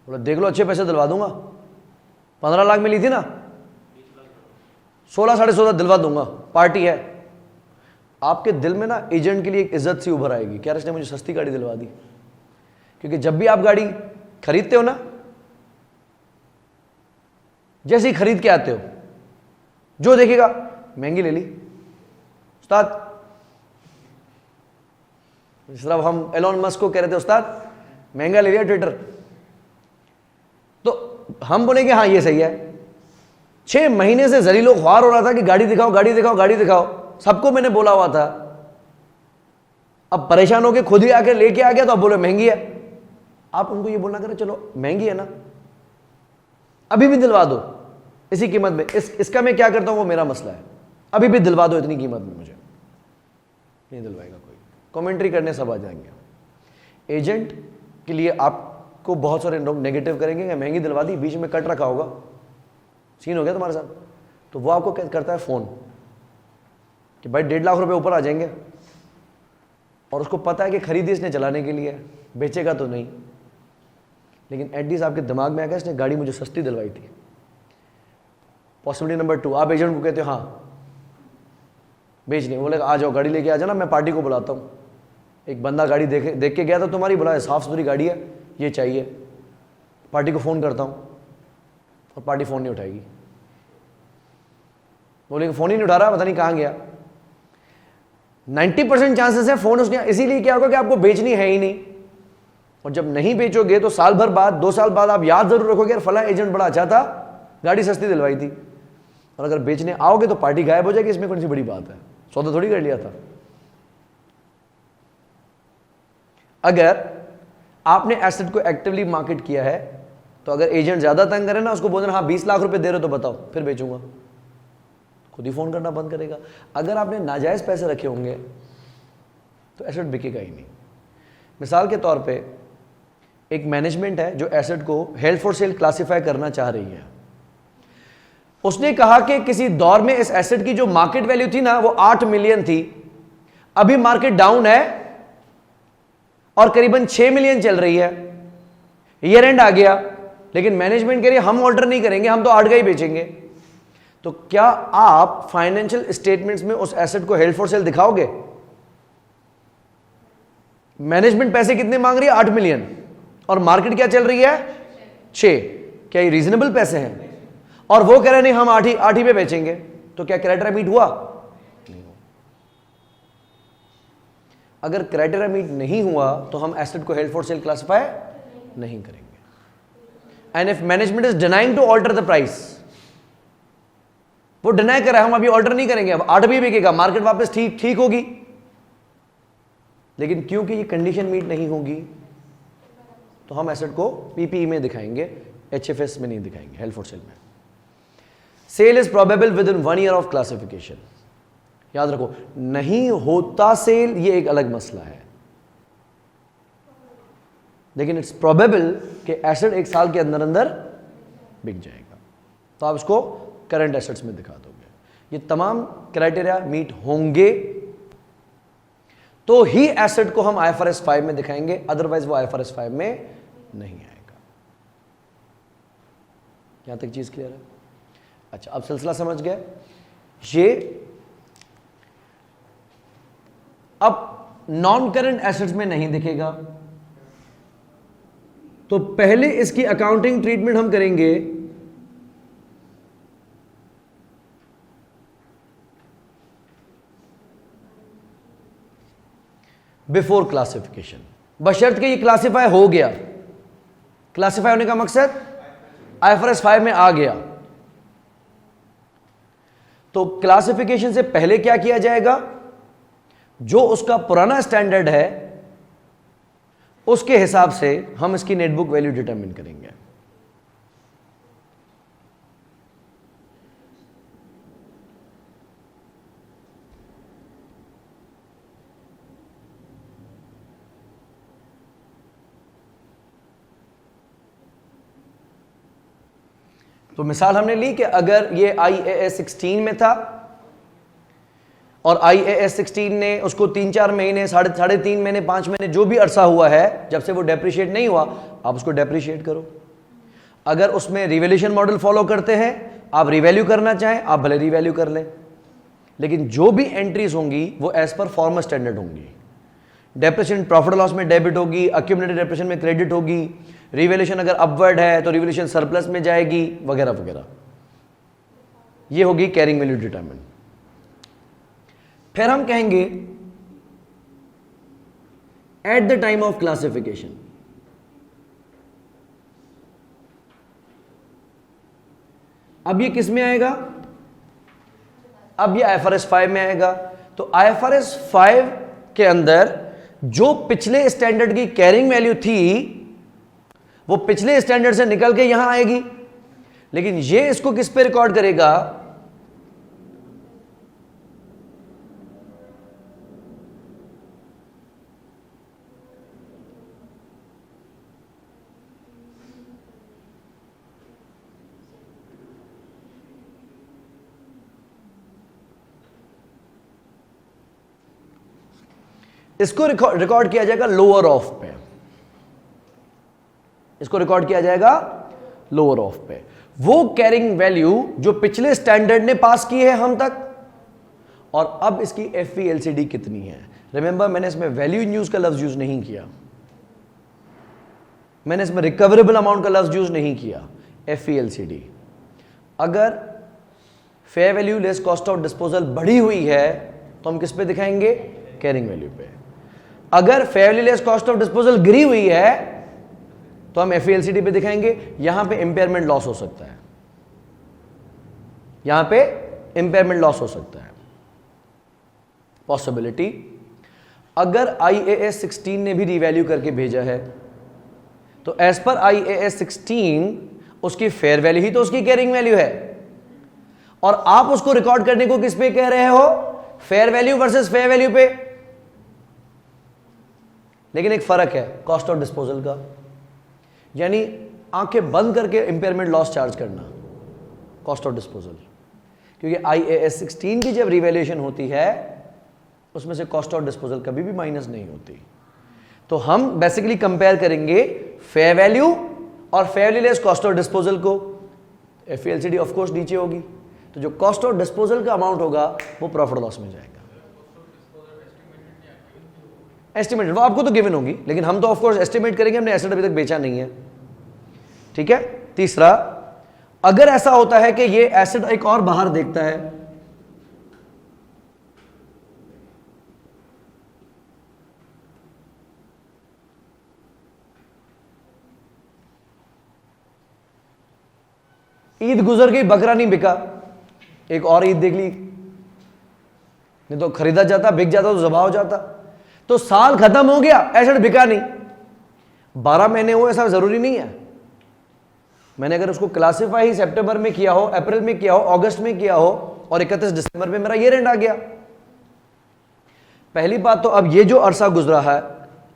बोला देख लो अच्छे पैसे दिलवा दूंगा, 15 लाख में ली थी ना, 16-16.5 दिलवा दूंगा, पार्टी है। आपके दिल में ना एजेंट के लिए एक इज्जत सी उभर आएगी, क्या इसने मुझे सस्ती गाड़ी दिलवा दी। क्योंकि जब भी आप गाड़ी खरीदते हो ना, जैसे ही खरीद के आते हो, जो देखेगा महंगी ले ली उस्ताद। जिस तरह हम एलोन मस्क को कह रहे थे उस्ताद महंगा ले लिया ट्विटर, तो हम बोलेंगे हाँ ये सही है। 6 महीने से जलीलो ख्वार हो रहा था कि गाड़ी दिखाओ गाड़ी दिखाओ गाड़ी दिखाओ, सबको मैंने बोला हुआ था। अब परेशान होकर खुद ही आके लेके आ गया तो अब बोले महंगी है। आप उनको ये बोलना करें चलो महंगी है ना, अभी भी दिलवा दो इसी कीमत में, इसका मैं क्या करता हूं वो मेरा मसला है, अभी भी दिलवा दो इतनी कीमत में। मुझे नहीं दिलवाएगा कोई, कमेंट्री करने सब आ जाएंगे। एजेंट के लिए आपको बहुत सारे लोग नेगेटिव करेंगे कि महंगी दिलवा दी, बीच में कट रखा होगा, सीन हो गया तुम्हारे साथ, तो वो आपको क्या करता है फोन कि भाई 1.5 लाख रुपए ऊपर आ जाएंगे, और उसको पता है कि खरीदी इसने चलाने के लिए, बेचेगा तो नहीं। लेकिन एटलीस्ट आपके दिमाग में आएगा इसने गाड़ी मुझे सस्ती दिलवाई थी। पॉसिबिलिटी नंबर 2, आप एजेंट को कहते हो हाँ बेचनी, बोलेगा आ जाओ गाड़ी लेके आ जाना, मैं पार्टी को बुलाता हूँ। एक बंदा गाड़ी देख के गया था तुम्हारी, बोला साफ सुथरी गाड़ी है ये चाहिए, पार्टी को फ़ोन करता हूँ, और पार्टी फ़ोन नहीं उठाएगी, बोलेगा फ़ोन ही नहीं उठा रहा, पता नहीं कहाँ गया। 90% चांसेस है फ़ोन उसने इसीलिए क्या होगा कि आपको बेचनी है ही नहीं, और जब नहीं बेचोगे तो साल भर बाद 2 साल बाद आप याद जरूर रखोगे यार फला एजेंट बड़ा अच्छा था, गाड़ी सस्ती दिलवाई थी। और अगर बेचने आओगे तो पार्टी गायब हो जाएगी, इसमें कौन सी बड़ी बात है, सौदा थोड़ी कर लिया था। अगर आपने एसेट को एक्टिवली मार्केट किया है तो अगर एजेंट ज्यादा तंग करे ना, उसको बोलना हाँ 20 लाख रुपए दे रहे हो तो बताओ फिर बेचूंगा, खुद ही फोन करना बंद करेगा। अगर आपने नाजायज पैसे रखे होंगे तो एसेट बिकेगा ही नहीं। मिसाल के तौर पे एक मैनेजमेंट है जो एसेट को हेल्ड फॉर सेल क्लासिफाई करना चाह रही है। उसने कहा कि किसी दौर में इस एसेट की जो मार्केट वैल्यू थी ना वो 8 मिलियन थी, अभी मार्केट डाउन है और करीबन 6 मिलियन चल रही है, ईयर एंड आ गया, लेकिन मैनेजमेंट कह रही है हम ऑल्टर नहीं करेंगे, हम तो 8 का ही बेचेंगे। तो क्या आप फाइनेंशियल स्टेटमेंट्स में उस एसेट को हेल्ड फॉर सेल दिखाओगे? मैनेजमेंट पैसे कितने मांग रही है? 8 मिलियन, और मार्केट क्या चल रही है? 6। क्या ये रीजनेबल पैसे हैं? और वो कह रहे नहीं हम 8 ही पे बेचेंगे, तो क्या क्राइटेरिया मीट हुआ? नहीं हुआ। अगर क्राइटेरिया मीट नहीं हुआ तो हम एसेट को हेल्ड फॉर सेल क्लासिफाई नहीं करेंगे। And if management is denying to alter the price, वो डिनाई कर रहा है हम अभी ऑल्टर नहीं करेंगे, अब 8 भी बिकेगा, मार्केट वापस ठीक होगी, लेकिन क्योंकि ये कंडीशन मीट नहीं होगी तो हम एसेट को पीपीई में दिखाएंगे, एचएफएस में नहीं दिखाएंगे, हेल्ड फॉर सेल में। Sale is probable within 1 year of classification. याद रखो, नहीं होता सेल ये एक अलग मसला है, लेकिन इट्स प्रोबेबल कि एसेट 1 साल के अंदर अंदर बिक जाएगा, तो आप इसको करंट एसेट्स में दिखा दोगे। ये तमाम क्राइटेरिया मीट होंगे तो ही एसेट को हम IFRS 5 में दिखाएंगे, अदरवाइज वो IFRS 5 में नहीं आएगा। यहां तक चीज क्लियर है? अच्छा, अब सिलसिला समझ गए। ये अब नॉन करंट एसेट्स में नहीं दिखेगा, तो पहले इसकी अकाउंटिंग ट्रीटमेंट हम करेंगे बिफोर क्लासिफिकेशन, बशर्त कि ये क्लासिफाई हो गया। क्लासिफाई होने का मकसद IFRS 5 में आ गया। तो क्लासिफिकेशन से पहले क्या किया जाएगा, जो उसका पुराना स्टैंडर्ड है उसके हिसाब से हम इसकी नेटबुक वैल्यू डिटरमिन करेंगे। तो मिसाल हमने ली कि अगर ये IAS 16 में था और IAS 16 ने उसको 3-4 महीने, साढ़े 3 महीने, 5 महीने, जो भी अरसा हुआ है जब से वो डेप्रिशिएट नहीं हुआ, आप उसको डेप्रिशिएट करो। अगर उसमें रिवैल्यूएशन मॉडल फॉलो करते हैं, आप रिवैल्यू करना चाहें आप भले रिवैल्यू कर लें, लेकिन जो भी एंट्रीज होंगी वो एज पर फॉर्मल स्टैंडर्ड होंगी। डेप्रिशिएशन प्रॉफिट लॉस में डेबिट होगी, अक्यूमुलेटेड डेप्रिशिएशन में क्रेडिट होगी, रिवैल्यूएशन अगर अपवर्ड है तो रिवैल्यूएशन सरप्लस में जाएगी, वगैरह वगैरह। ये होगी कैरिंग वैल्यू डिटरमिन। फिर हम कहेंगे at the time of classification. अब ये किस में आएगा, अब ये IFRS 5 में आएगा। तो IFRS 5 के अंदर जो पिछले स्टैंडर्ड की कैरिंग वैल्यू थी वो पिछले स्टैंडर्ड से निकल के यहां आएगी, लेकिन ये इसको किस पे रिकॉर्ड करेगा, इसको रिकॉर्ड किया जाएगा लोअर ऑफ पे, इसको रिकॉर्ड किया जाएगा लोअर ऑफ पे। वो कैरिंग वैल्यू जो पिछले स्टैंडर्ड ने पास की है हम तक, और अब इसकी FVLCD कितनी है। रिमेंबर, मैंने इसमें वैल्यू इन यूज का लफ्ज यूज नहीं किया, मैंने इसमें रिकवरेबल अमाउंट का लफ्ज यूज नहीं किया, FVLCD। अगर fair value less cost of disposal बढ़ी हुई है तो हम किस पे दिखाएंगे, कैरिंग वैल्यू पे। अगर fair value less cost of disposal गिरी हुई है तो हम FVLCD पे दिखाएंगे। यहां पे इंपेयरमेंट लॉस हो सकता है, यहां पे इंपेयरमेंट लॉस हो सकता है, पॉसिबिलिटी। अगर IAS 16 ने भी रिवैल्यू करके भेजा है तो एज पर IAS 16 उसकी फेयर वैल्यू ही तो उसकी कैरिंग वैल्यू है, और आप उसको रिकॉर्ड करने को किस पे कह रहे हो, fair value versus fair value पे। लेकिन एक फर्क है कॉस्ट ऑफ डिस्पोजल का, यानी आंखें बंद करके इंपेयरमेंट लॉस चार्ज करना, कॉस्ट ऑफ डिस्पोजल। क्योंकि IAS 16 की जब रिवैल्यूएशन होती है उसमें से कॉस्ट ऑफ डिस्पोजल कभी भी माइनस नहीं होती। तो हम बेसिकली कंपेयर करेंगे फेयर वैल्यू और fair value less cost of disposal को। FVLCD ऑफ कोर्स नीचे होगी, तो जो कॉस्ट ऑफ डिस्पोजल का अमाउंट होगा वो प्रॉफिट लॉस में जाएगा। एस्टिमेटेड वो आपको तो गिवन होगी, लेकिन हम तो ऑफ कोर्स एस्टिमेट करेंगे, हमने एसेट अभी तक बेचा नहीं है। ठीक है। तीसरा, अगर ऐसा होता है कि ये एसेट एक और बाहर देखता है, ईद गुजर गई, बकरा नहीं बिका, एक और ईद देख ली, नहीं तो खरीदा जाता, बिक जाता तो ज़बा हो जाता, तो साल खत्म हो गया, एसेट बिका नहीं, 12 महीने हो ऐसा जरूरी नहीं है। मैंने अगर उसको क्लासिफाई ही सितंबर में किया हो, अप्रैल में किया हो, अगस्त में किया हो और 31 दिसंबर में मेरा ईयर एंड आ गया। पहली बात तो अब ये जो अरसा गुजरा है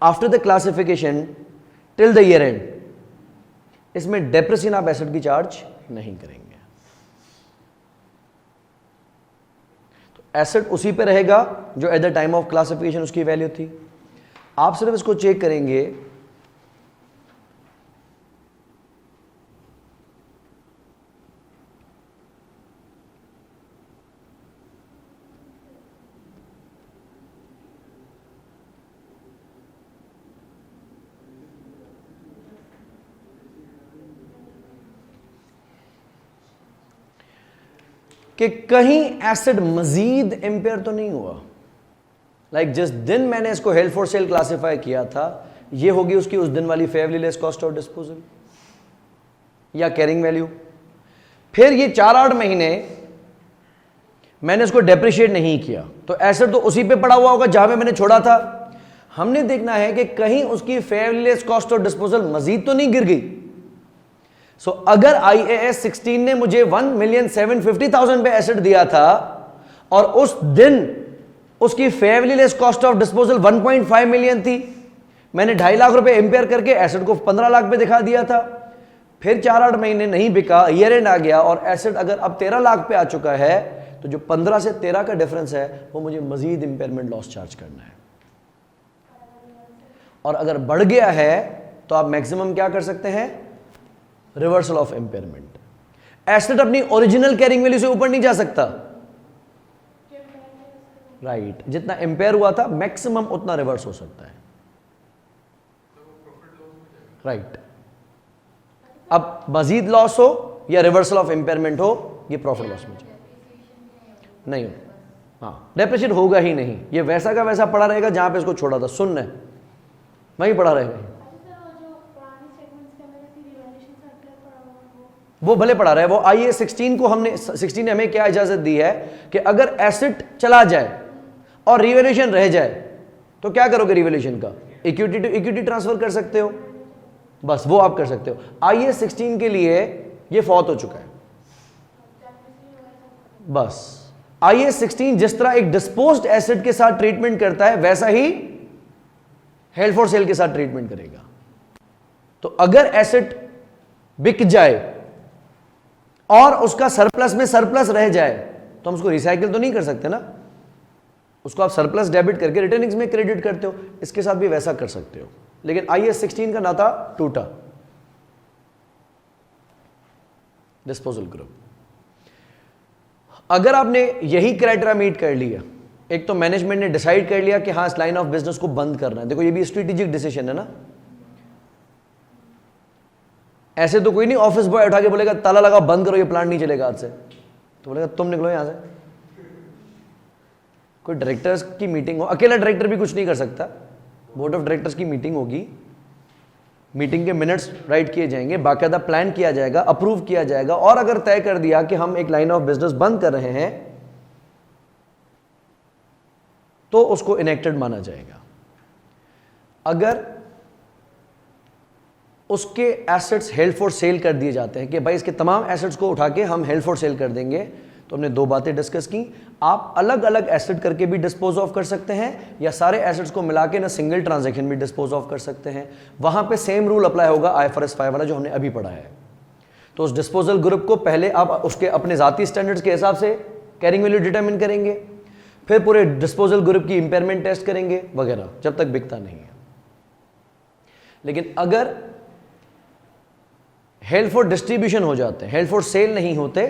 after the classification till the year and, इसमें डेप्रिसिएशन आप एसेट की चार्ज नहीं करेंगे, तो एसेट उसी पे रहेगा जो at the time of classification उसकी वैल्यू थी। आप सिर्फ इसको चेक करेंगे कि कहीं एसेट मजीद इंपेयर तो नहीं हुआ। लाइक जिस दिन मैंने इसको हेल्ड फॉर सेल क्लासिफाई किया था, ये होगी उसकी उस दिन वाली fair value less cost of disposal या कैरिंग वैल्यू। फिर ये 4-8 महीने मैंने इसको डेप्रिशिएट नहीं किया, तो एसेट तो उसी पे पड़ा हुआ होगा जहां पे मैंने छोड़ा था। हमने देखना है कि कहीं उसकी fair value less cost of disposal मजीद तो नहीं गिर गई। सो अगर IAS 16 ने मुझे 1,750,000 पे एसेट दिया था और उस दिन उसकी fair value less cost of disposal 1.5 million थी, मैंने 2.5 लाख रुपए इंपेयर करके एसेट को 15 लाख पे दिखा दिया था। फिर 4-8 महीने नहीं बिका, ईयर एंड आ गया और एसेट अगर अब 13 लाख पे आ चुका है, तो जो 15 से 13 का डिफरेंस है वो मुझे मजीद इंपेयरमेंट लॉस चार्ज करना है। और अगर बढ़ गया है तो आप मैक्सिमम क्या कर सकते हैं, रिवर्सल ऑफ इंपेयरमेंट। एसेट अपनी ओरिजिनल कैरिंग वैल्यू से ऊपर नहीं जा सकता, राइट जितना इंपेयर हुआ था मैक्सिमम उतना रिवर्स हो सकता है, राइट। अब मजीद लॉस हो या रिवर्सल ऑफ इंपेयरमेंट हो, ये प्रॉफिट लॉस में नहीं हो, हाँ डेप्रिशिएट होगा ही नहीं, ये वैसा का वैसा पड़ा रहेगा जहां पे इसको छोड़ा था, सुन है वहीं पड़ा रहेगा। वो भले पड़ा रहे, वो IAS 16 को हमने 16 ने हमें क्या इजाजत दी है कि अगर एसेट चला जाए और रिवैल्यूएशन रह जाए तो क्या करोगे रिवैल्यूएशन का, इक्विटी टू इक्विटी ट्रांसफर कर सकते हो, बस वो आप कर सकते हो। IAS 16 के लिए ये फौत हो चुका है, बस IAS 16 जिस तरह एक डिस्पोज्ड एसेट के साथ ट्रीटमेंट करता है वैसा ही हेल्ड फॉर सेल के साथ ट्रीटमेंट करेगा। तो अगर एसेट बिक जाए और उसका सरप्लस में सरप्लस रह जाए तो हम उसको रिसाइकिल तो नहीं कर सकते ना, उसको आप सरप्लस डेबिट करके रिटर्निंग्स में क्रेडिट करते हो, इसके साथ भी वैसा कर सकते हो। लेकिन IAS 16 का नाता टूटा। डिस्पोजल ग्रुप, अगर आपने यही क्राइटेरिया मीट कर लिया, एक तो मैनेजमेंट ने डिसाइड कर लिया कि हाँ इस लाइन ऑफ बिजनेस को बंद करना है, देखो ये भी स्ट्रेटेजिक डिसीजन है ना। ऐसे तो कोई नहीं ऑफिस बॉय उठा के बोलेगा ताला लगा बंद करो ये प्लांट नहीं चलेगा आज से, तो बोलेगा तुम निकलो यहां से। कोई डायरेक्टर्स की मीटिंग हो, अकेला डायरेक्टर भी कुछ नहीं कर सकता, बोर्ड ऑफ डायरेक्टर्स की मीटिंग होगी, मीटिंग के मिनट्स राइट किए जाएंगे, बाकायदा प्लान किया जाएगा, अप्रूव किया जाएगा, और अगर तय कर दिया कि हम एक लाइन ऑफ बिजनेस बंद कर रहे हैं तो उसको इनेक्टेड माना जाएगा। अगर उसके एसेट्स हेल्ड फॉर सेल कर दिए जाते हैं कि भाई इसके तमाम एसेट्स को उठा के हम हेल्ड फॉर सेल कर देंगे, तो हमने दो बातें डिस्कस की, आप अलग अलग एसेट करके भी डिस्पोज ऑफ कर सकते हैं या सारे एसेट्स को मिला के ना सिंगल ट्रांजैक्शन में डिस्पोज ऑफ कर सकते हैं। वहां पे सेम रूल अप्लाई होगा IFRS 5 वाला जो हमने अभी पढ़ा है। तो उस डिस्पोजल ग्रुप को पहले आप उसके अपने जाती स्टैंडर्ड्स के हिसाब से कैरिंग वैल्यू डिटरमिन करेंगे, फिर पूरे डिस्पोजल ग्रुप की इंपेयरमेंट टेस्ट करेंगे वगैरह, जब तक बिकता नहीं है। लेकिन अगर हेल्ड फॉर डिस्ट्रीब्यूशन हो जाते हैं, हेल्ड फॉर सेल नहीं होते,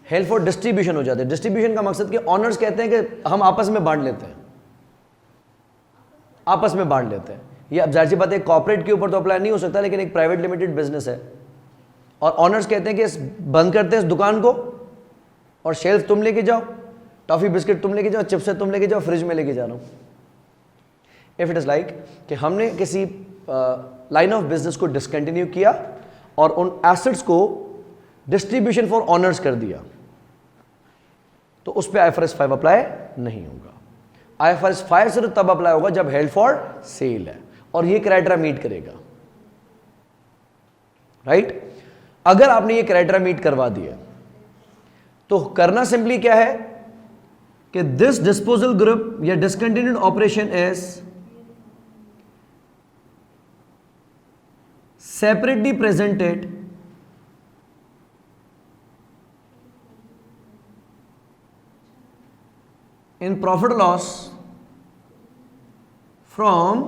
हेल्ड फॉर डिस्ट्रीब्यूशन हो जाते हैं। डिस्ट्रीब्यूशन का मकसद कि ऑनर्स कहते हैं कि हम आपस में बांट लेते हैं, आपस में बांट लेते हैं। ये अब जाहिर सी बात है कॉर्पोरेट के ऊपर तो अप्लाई नहीं हो सकता, लेकिन एक प्राइवेट लिमिटेड बिजनेस है और ऑनर्स कहते हैं कि बंद करते हैं इस दुकान को और शेल्फ तुम लेके जाओ, टॉफी बिस्किट तुम लेके जाओ, चिप्स तुम लेके जाओ, फ्रिज में लेके जा रहा हूं। इफ इट इज लाइक कि हमने किसी लाइन ऑफ बिजनेस को डिसकंटिन्यू किया और उन एसेट्स को डिस्ट्रीब्यूशन फॉर ऑनर्स कर दिया, तो उस पर IFRS 5 अप्लाई नहीं होगा। IFRS 5 सिर्फ तब अप्लाई होगा जब हेल्ड फॉर सेल है और ये क्राइटेरिया मीट करेगा, राइट। अगर आपने ये क्राइटेरिया मीट करवा दिया तो करना सिंपली क्या है कि दिस डिस्पोजल ग्रुप या discontinued operation is separately presented in profit or loss from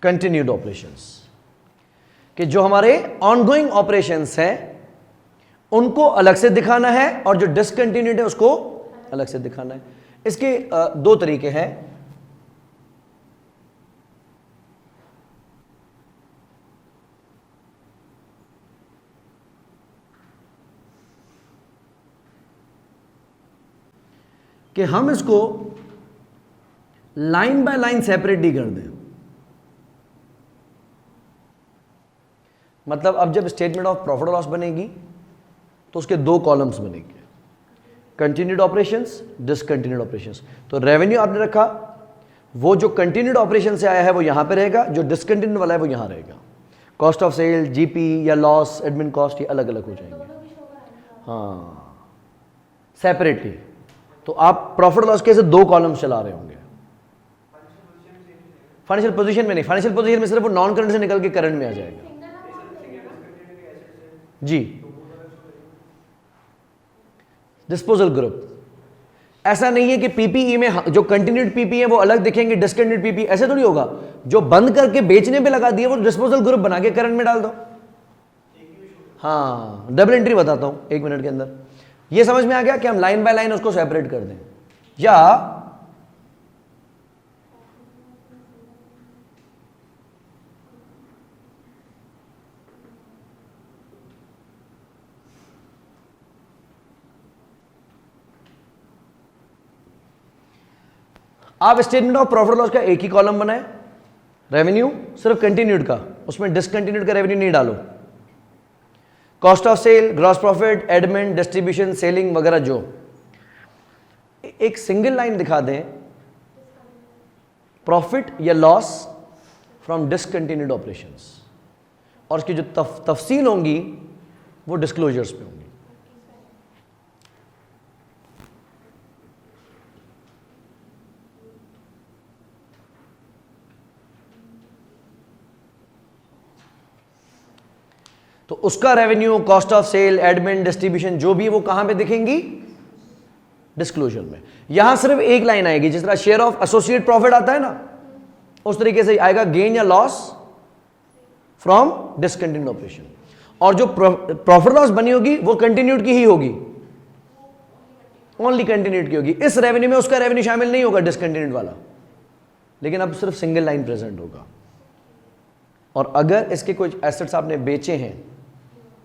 continued operations, कि जो हमारे ongoing operations हैं उनको अलग से दिखाना है और जो discontinued है उसको अलग से दिखाना है। इसके दो तरीके हैं। कि हम इसको लाइन बाय लाइन सेपरेट ही कर दें। मतलब अब जब स्टेटमेंट ऑफ प्रॉफिट और लॉस बनेगी तो उसके दो कॉलम्स बनेंगे, कंटिन्यूड ऑपरेशंस, डिसकंटिन्यूड ऑपरेशंस। तो रेवेन्यू आपने रखा, वो जो कंटिन्यूड ऑपरेशन से आया है वो यहां पे रहेगा, जो डिसकंटिन्यूड वाला है वो यहां रहेगा। कॉस्ट ऑफ सेल, जीपी या लॉस, एडमिन कॉस्ट, ये अलग अलग हो जाएंगे, हाँ, सेपरेटली। तो आप प्रॉफिट लॉस के से दो कॉलम्स चला रहे होंगे। फाइनेंशियल पोजीशन में नहीं, फाइनेंशियल पोजीशन में सिर्फ वो नॉन करंट से निकल के करंट में आ जाएगा। जी, डिस्पोजल ग्रुप ऐसा नहीं है कि पीपीई में जो कंटिन्यूड पीपी है वो अलग दिखेंगे, डिसकंटिन्यूड पीपी ऐसे थोड़ी होगा। जो बंद करके बेचने पे लगा दिया वो डिस्पोजल ग्रुप बना के करंट में डाल दो। हाँ, डबल एंट्री बताता हूं 1 मिनट के अंदर। ये समझ में आ गया कि हम लाइन बाय लाइन उसको सेपरेट कर दें, या आप स्टेटमेंट ऑफ प्रॉफिट लॉस का एक ही कॉलम बनाए, रेवेन्यू सिर्फ कंटिन्यूड का, उसमें डिसकंटिन्यूड का रेवेन्यू नहीं डालो। Cost of sale, gross profit, admin, distribution, selling वगैरह, जो एक सिंगल लाइन दिखा दें प्रॉफिट या लॉस फ्रॉम डिसकंटिन्यूड ऑपरेशंस, और उसकी जो तफसील होंगी वो डिस्क्लोजर्स पे होंगी। तो उसका revenue, cost of sale, admin, distribution जो भी वो कहां पे दिखेंगी, डिस्क्लोजर में। यहां सिर्फ एक लाइन आएगी, जिस तरह शेयर ऑफ एसोसिएट प्रॉफिट आता है ना, उस तरीके से आएगा गेन या लॉस फ्रॉम डिसकंटिन्यूड ऑपरेशन। और जो प्रॉफिट लॉस बनी होगी वो कंटिन्यूड की ही होगी, ओनली कंटिन्यूड की होगी। इस रेवेन्यू में उसका रेवेन्यू शामिल नहीं होगा डिसकंटिन्यूड वाला, लेकिन अब सिर्फ सिंगल लाइन प्रेजेंट होगा। और अगर इसके कुछ एसेट्स आपने बेचे हैं,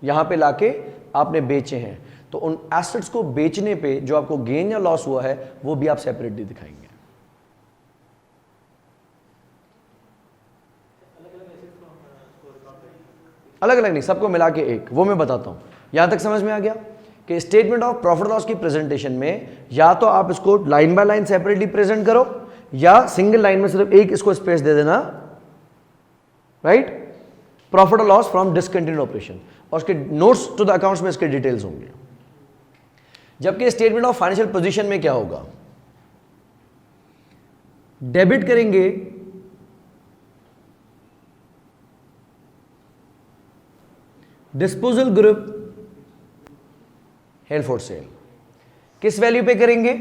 यहां पे लाके आपने बेचे हैं, तो उन एसेट्स को बेचने पे जो आपको गेन या लॉस हुआ है वो भी आप सेपरेटली दिखाएंगे। अलग अलग नहीं, सबको मिला के एक, वो मैं बताता हूं। यहां तक समझ में आ गया कि स्टेटमेंट ऑफ प्रॉफिट लॉस की प्रेजेंटेशन में या तो आप इसको line by line separately present करो, या सिंगल लाइन में सिर्फ एक इसको स्पेस दे देना, राइट, प्रॉफिट और लॉस फ्रॉम डिसकंटिन्यूड ऑपरेशन, और उसके नोट्स टू द अकाउंट्स में इसके डिटेल्स होंगे। जबकि स्टेटमेंट ऑफ फाइनेंशियल पोजीशन में क्या होगा, डेबिट करेंगे disposal group held for sale, किस वैल्यू पे करेंगे,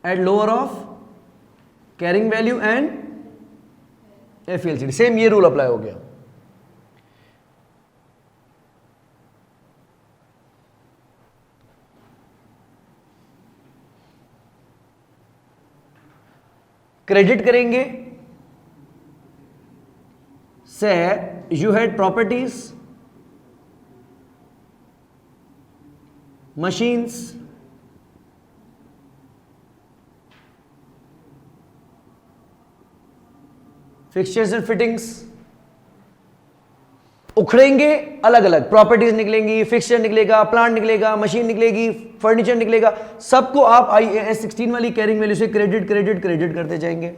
at lower of carrying value and FLCD. Same ये रूल अप्लाई हो गया। क्रेडिट करेंगे say you had properties, machines, fixtures and fittings. उखड़ेंगे अलग अलग, प्रॉपर्टीज निकलेंगी, फिक्सचर निकलेगा, प्लांट निकलेगा, मशीन निकलेगी, फर्नीचर निकलेगा, सबको आप IAS 16 वाली कैरिंग वैल्यू से क्रेडिट क्रेडिट क्रेडिट करते जाएंगे।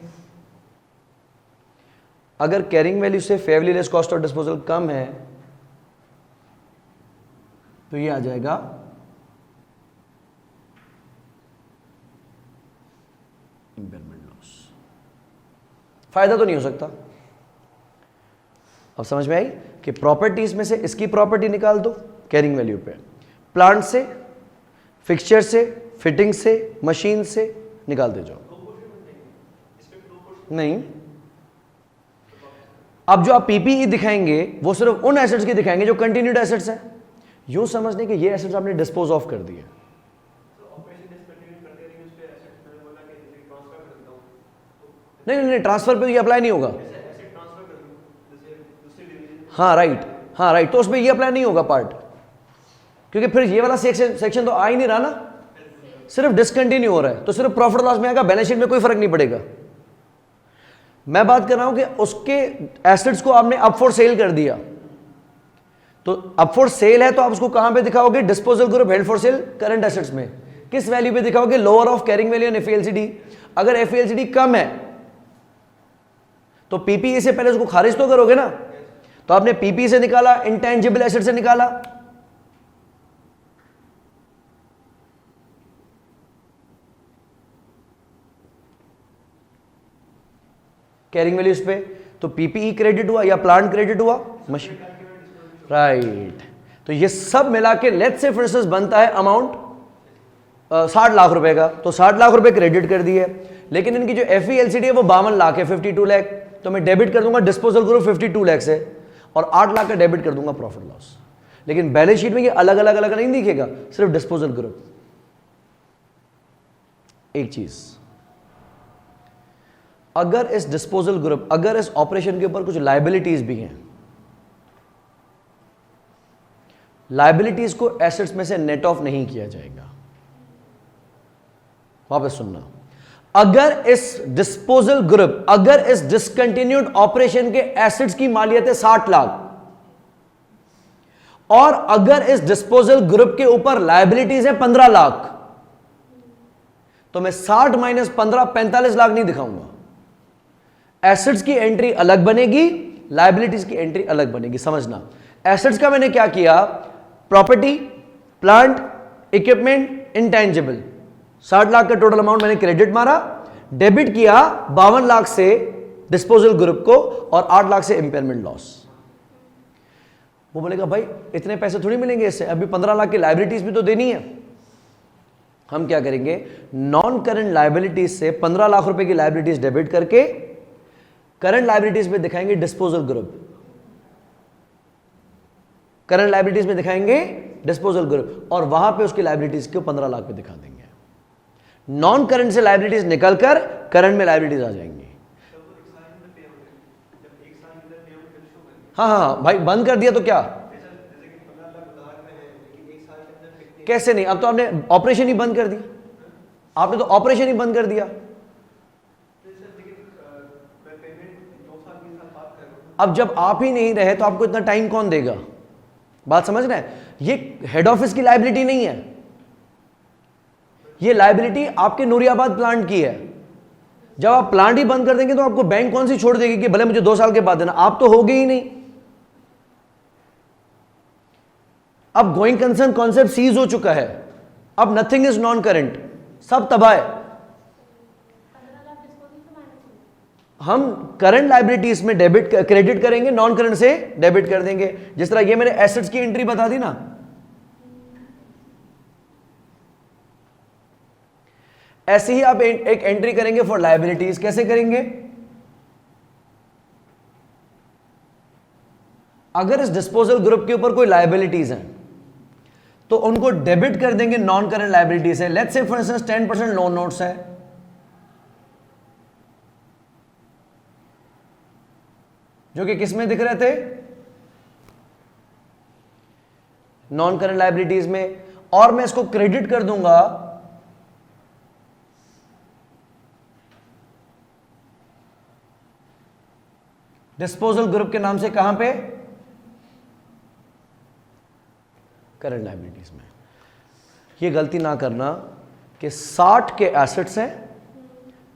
अगर कैरिंग वैल्यू से fair value less cost of disposal कम है तो ये आ जाएगा इम्पेयरमेंट लॉस। फायदा तो नहीं हो सकता। अब समझ में आई कि प्रॉपर्टीज में से इसकी प्रॉपर्टी निकाल दो कैरिंग वैल्यू पे, प्लांट से, फिक्सचर से, फिटिंग से, मशीन से निकाल दे जाओ। नहीं, अब जो आप पीपीई दिखाएंगे वो सिर्फ उन एसेट्स की दिखाएंगे जो कंटिन्यूड एसेट्स हैं। यूं समझने कि ये एसेट्स आपने डिस्पोज ऑफ कर दिए। नहीं नहीं, ट्रांसफर पे ये अप्लाई नहीं होगा। हाँ राइट, हाँ राइट, तो उसमें ये अप्लाई नहीं होगा पार्ट। क्योंकि फिर ये वाला सेक्शन तो आ ही नहीं रहा ना, सिर्फ डिसकंटिन्यू हो रहा है, तो सिर्फ प्रॉफिट लॉस में आएगा, बैलेंस शीट में कोई फर्क नहीं पड़ेगा। मैं बात कर रहा हूं कि उसके एसेट्स को आपने अप फॉर सेल कर दिया, तो अप फॉर सेल है तो आप उसको कहां पे दिखाओगे? Disposal group held for sale current assets में। किस वैल्यू पे दिखाओगे? Lower of carrying value and FLCD. अगर एफएलसीडी कम है तो पीपीई से पहले उसको खारिज तो करोगे ना। तो आपने पीपीई से निकाला, इंटेंजिबल एसेट से निकाला, कैरिंग वैल्यूज पे, तो पीपीई क्रेडिट हुआ या प्लांट क्रेडिट हुआ, मशीन, राइट। तो ये सब मिला के लेट्स से फॉर बनता है अमाउंट 60 लाख रुपए का, तो 60 लाख रुपए क्रेडिट कर दिए, लेकिन इनकी जो एफईएलसीडी है वो 52 लाख है, 52 लाख, तो मैं डेबिट कर दूंगा डिस्पोजल ग्रुप 52 लाख से, और 8 लाख का डेबिट कर दूंगा प्रॉफिट लॉस। लेकिन बैलेंस शीट में ये अलग अलग अलग नहीं दिखेगा, सिर्फ डिस्पोजल ग्रुप। एक चीज, अगर इस डिस्पोजल ग्रुप, अगर इस ऑपरेशन के ऊपर कुछ लायबिलिटीज भी हैं, लायबिलिटीज को एसेट्स में से नेट ऑफ नहीं किया जाएगा। वापस सुनना, अगर इस डिस्पोजल ग्रुप, अगर इस डिसकंटिन्यूड ऑपरेशन के एसेट्स की मालियत है 60 लाख, और अगर इस डिस्पोजल ग्रुप के ऊपर लायबिलिटीज है 15 लाख, तो मैं 60 माइनस 15 45 लाख नहीं दिखाऊंगा। एसेट्स की एंट्री अलग बनेगी, लायबिलिटीज की एंट्री अलग बनेगी। समझना, एसेट्स का मैंने क्या किया? Property, plant, equipment, intangible, 60 lakh का टोटल अमाउंट मैंने क्रेडिट मारा, डेबिट किया 52 लाख से डिस्पोजल ग्रुप को और 8 लाख से इंपेयरमेंट लॉस। वो बोलेगा भाई इतने पैसे थोड़ी मिलेंगे इससे, अभी 15 लाख की लायबिलिटीज भी तो देनी है। हम क्या करेंगे? नॉन करंट लायबिलिटीज से 15 लाख रुपए की लायबिलिटीज डेबिट करके करंट लायबिलिटीज में दिखाएंगे डिस्पोजल ग्रुप, करंट लायबिलिटीज में दिखाएंगे डिस्पोजल ग्रुप, और वहां पे उसकी लायबिलिटीज को 15 लाख पे दिखा देंगे। नॉन करंट से लायबिलिटीज निकलकर करंट में लायबिलिटीज आ जाएंगी। हाँ हाँ भाई, बंद कर दिया तो क्या? कैसे नहीं? अब तो आपने ऑपरेशन ही बंद कर दी, आपने तो ऑपरेशन ही बंद कर दिया। अब जब आप ही नहीं रहे तो आपको इतना टाइम कौन देगा? बात समझ रहे हैं? ये हेड ऑफिस की लायबिलिटी नहीं है, ये लायबिलिटी आपके नूरियाबाद प्लांट की है। जब आप प्लांट ही बंद कर देंगे तो आपको बैंक कौन सी छोड़ देगी कि भले मुझे 2 साल के बाद देना, आप तो होगे ही नहीं। अब गोइंग कंसर्न कॉन्सेप्ट सीज हो चुका है, अब नथिंग इज नॉन करंट, सब तबाह है। हम करंट लायबिलिटीज में डेबिट क्रेडिट करेंगे, नॉन करंट से डेबिट कर देंगे। जिस तरह ये मैंने एसेट्स की एंट्री बता दी ना, ऐसे ही आप एक एंट्री करेंगे फॉर लायबिलिटीज। कैसे करेंगे? अगर इस डिस्पोजल ग्रुप के ऊपर कोई लायबिलिटीज हैं तो उनको डेबिट कर देंगे नॉन करंट लायबिलिटीज है। Let's say for instance 10% loan notes है, जो कि किस में दिख रहे थे? नॉन करंट लायबिलिटीज में, और मैं इसको क्रेडिट कर दूंगा डिस्पोजल ग्रुप के नाम से। कहां पे? करंट लायबिलिटीज में। ये गलती ना करना कि 60 के एसेट्स हैं,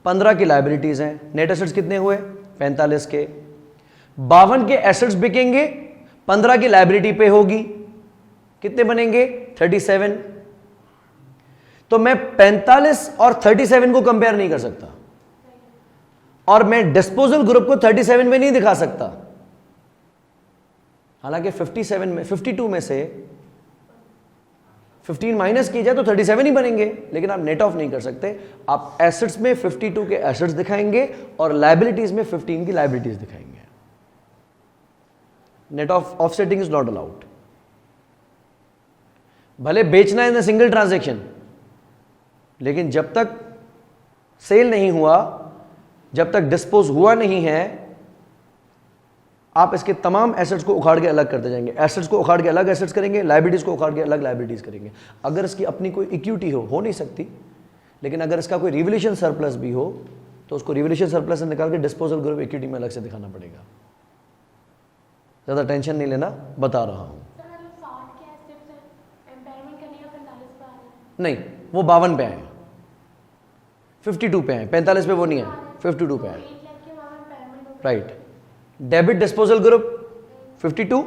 15 की लायबिलिटीज हैं। नेट एसेट्स कितने हुए? 45 के। 52 के एसेट्स बिकेंगे, 15 की लायबिलिटी पे होगी, कितने बनेंगे? 37। तो मैं 45 और 37 को कंपेयर नहीं कर सकता, और मैं डिस्पोजल ग्रुप को 37 में नहीं दिखा सकता। हालांकि 57 में, 52 में से 15 माइनस किया जाए तो 37 ही बनेंगे, लेकिन आप नेट ऑफ नहीं कर सकते। आप एसेट्स में 52 के एसेट्स दिखाएंगे और लायबिलिटीज में 15 की लायबिलिटीज दिखाएंगे। Net of offsetting is not allowed. भले बेचना है इन सिंगल ट्रांजैक्शन, लेकिन जब तक सेल नहीं हुआ, जब तक डिस्पोज हुआ नहीं है, आप इसके तमाम एसेट्स को उखाड़ के अलग करते जाएंगे, एसेट्स को उखाड़ के अलग एसेट्स करेंगे, लाइबिलिटीज को उखाड़ के अलग लाइबिलिटीज करेंगे। अगर इसकी अपनी कोई इक्विटी हो नहीं सकती, लेकिन अगर इसका कोई रिवोल्यूशन सरप्लस भी हो तो उसको रिवोल्यूशन सरप्लस से निकाल के डिस्पोजल ग्रुप इक्विटी में अलग से दिखाना पड़ेगा। ज्यादा टेंशन नहीं लेना, बता रहा हूं। नहीं, वो 52 पे आए, 52 पे आए, 45 पे वो नहीं है, 52 पे आए। Right, debit disposal group 52,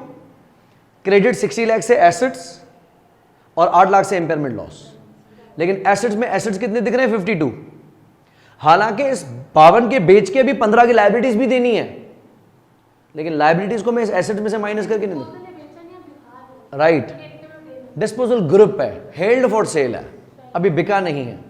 credit 60 lakh से एसेट्स और 8 लाख से इंपेयरमेंट लॉस। लेकिन एसेट्स में एसेट्स कितने दिख रहे हैं? 52। हालांकि इस 52 के बेच के भी 15 की लायबिलिटीज भी देनी है, लेकिन लायबिलिटीज को मैं इस एसेट में से माइनस करके नहीं दूं। राइट, डिस्पोजल ग्रुप है, हेल्ड फॉर सेल है, अभी बिका नहीं है।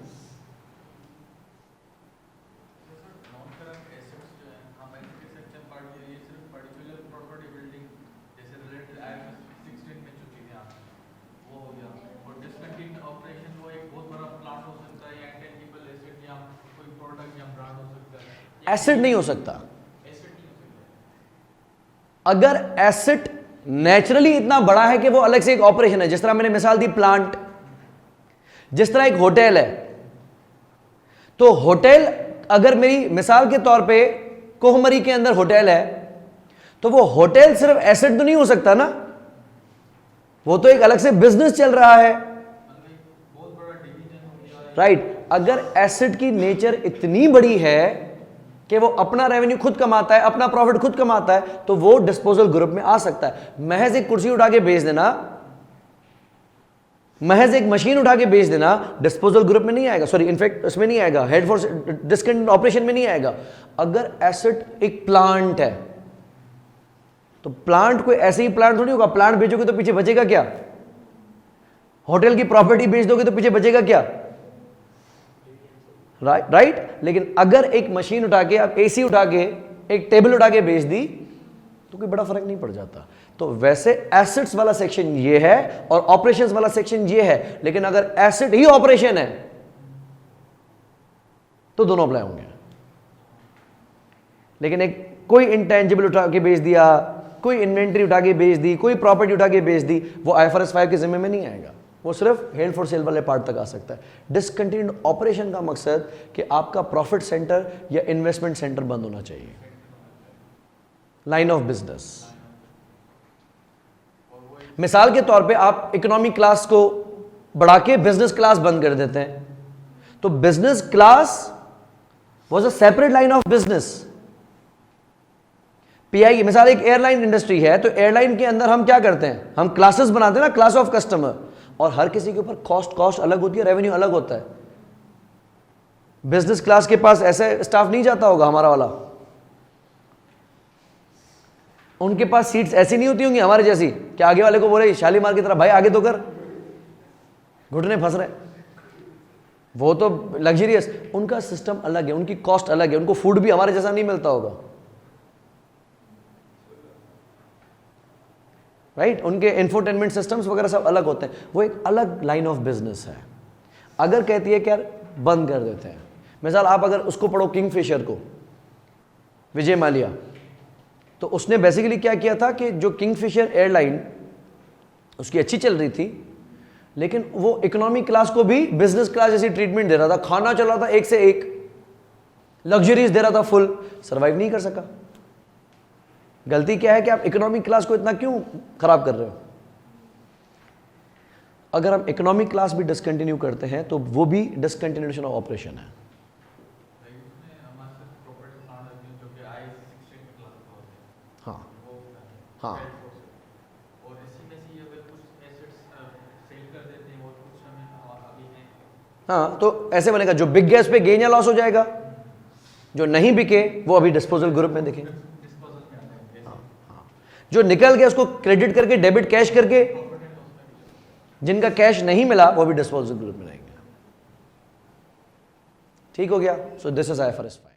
एसेट नहीं हो सकता। अगर एसेट नेचुरली इतना बड़ा है कि वो अलग से एक ऑपरेशन है, जिस तरह मैंने मिसाल दी प्लांट, जिस तरह एक होटल है, तो होटल अगर मेरी मिसाल के तौर पे कोहमरी के अंदर होटल है, तो वो होटल सिर्फ एसेट तो नहीं हो सकता ना, वो तो एक अलग से बिजनेस चल रहा है। राइट, अगर एसेट की नेचर इतनी बड़ी है कि वो अपना रेवेन्यू खुद कमाता है, अपना प्रॉफिट खुद कमाता है, तो वो डिस्पोजल ग्रुप में आ सकता है। महज एक कुर्सी उठा के बेच देना, महज एक मशीन उठा के बेच देना डिस्पोजल ग्रुप में नहीं आएगा, सॉरी इनफैक्ट उसमें नहीं आएगा, हेड फॉर डिस्कंटिन्यूड ऑपरेशन में नहीं आएगा। अगर एसेट एक प्लांट है, तो प्लांट कोई ऐसे ही प्लांट थोड़ी होगा, प्लांट बेचोगे तो पीछे बचेगा क्या? होटल की प्रॉपर्टी बेच दोगे तो पीछे बचेगा क्या? राइट। लेकिन अगर एक मशीन उठा के, आप एसी उठा के, एक टेबल उठा के बेच दी, तो कोई बड़ा फर्क नहीं पड़ जाता। तो वैसे एसेट्स वाला सेक्शन ये है और ऑपरेशंस वाला सेक्शन ये है, लेकिन अगर एसेट ही ऑपरेशन है तो दोनों अप्लाई होंगे। लेकिन एक कोई इंटेंजिबल उठा के बेच दिया, कोई इन्वेंट्री उठा के बेच दी, कोई प्रॉपर्टी उठा के बेच दी, वो IFRS 5 के जिम्मे में नहीं आएगा, वो सिर्फ हेल्ड फॉर सेल वाले पार्ट तक आ सकता है। डिसकंटिन्यूड ऑपरेशन का मकसद कि आपका प्रॉफिट सेंटर या इन्वेस्टमेंट सेंटर बंद होना चाहिए, लाइन ऑफ बिजनेस। मिसाल के तौर पे आप इकोनॉमिक क्लास को बढ़ा के बिजनेस क्लास बंद कर देते हैं, तो business class was a separate line of business. Pi मिसाल एक एयरलाइन इंडस्ट्री है, तो एयरलाइन के अंदर हम क्या करते हैं? हम क्लासेस बनाते हैं ना, क्लास ऑफ कस्टमर, और हर किसी के ऊपर कॉस्ट अलग होती है, रेवेन्यू अलग होता है। बिजनेस क्लास के पास ऐसे स्टाफ नहीं जाता होगा हमारा वाला, उनके पास सीट्स ऐसी नहीं होती होंगी हमारे जैसी कि आगे वाले को बोले शालीमार की तरह भाई आगे तो कर, घुटने फंस रहे। वो तो लग्जरियस, उनका सिस्टम अलग है, उनकी कॉस्ट अलग है, उनको फूड भी हमारे जैसा नहीं मिलता होगा। राइट, उनके इंफोटेनमेंट सिस्टम्स वगैरह सब अलग होते हैं, वो एक अलग लाइन ऑफ बिजनेस है। अगर कहती है कि यार बंद कर देते हैं, मिसाल आप अगर उसको पढ़ो किंगफिशर को, विजय माल्या, तो उसने बेसिकली क्या किया था कि जो किंगफिशर एयरलाइन उसकी अच्छी चल रही थी, लेकिन वो इकोनॉमी क्लास को भी बिजनेस क्लास जैसी ट्रीटमेंट दे रहा था, खाना चल रहा था एक से एक, लग्जरीज दे रहा था फुल, सर्वाइव नहीं कर सका। गलती क्या है कि आप इकोनॉमिक क्लास को इतना क्यों खराब कर रहे हो? अगर हम इकोनॉमिक क्लास भी डिसकंटिन्यू करते हैं तो वो भी डिसकंटिन्यूएशन ऑफ ऑपरेशन है। हाँ हाँ, हाँ, तो ऐसे बनेगा, जो बिक गया उस पे गेन या लॉस हो जाएगा, जो नहीं बिके वो अभी डिस्पोजल ग्रुप में दिखेंगे। जो निकल गया उसको क्रेडिट करके, डेबिट कैश करके, जिनका कैश नहीं मिला वो भी डिस्पोजल ग्रुप में रहेंगे। ठीक हो गया? So this is IFRS 5।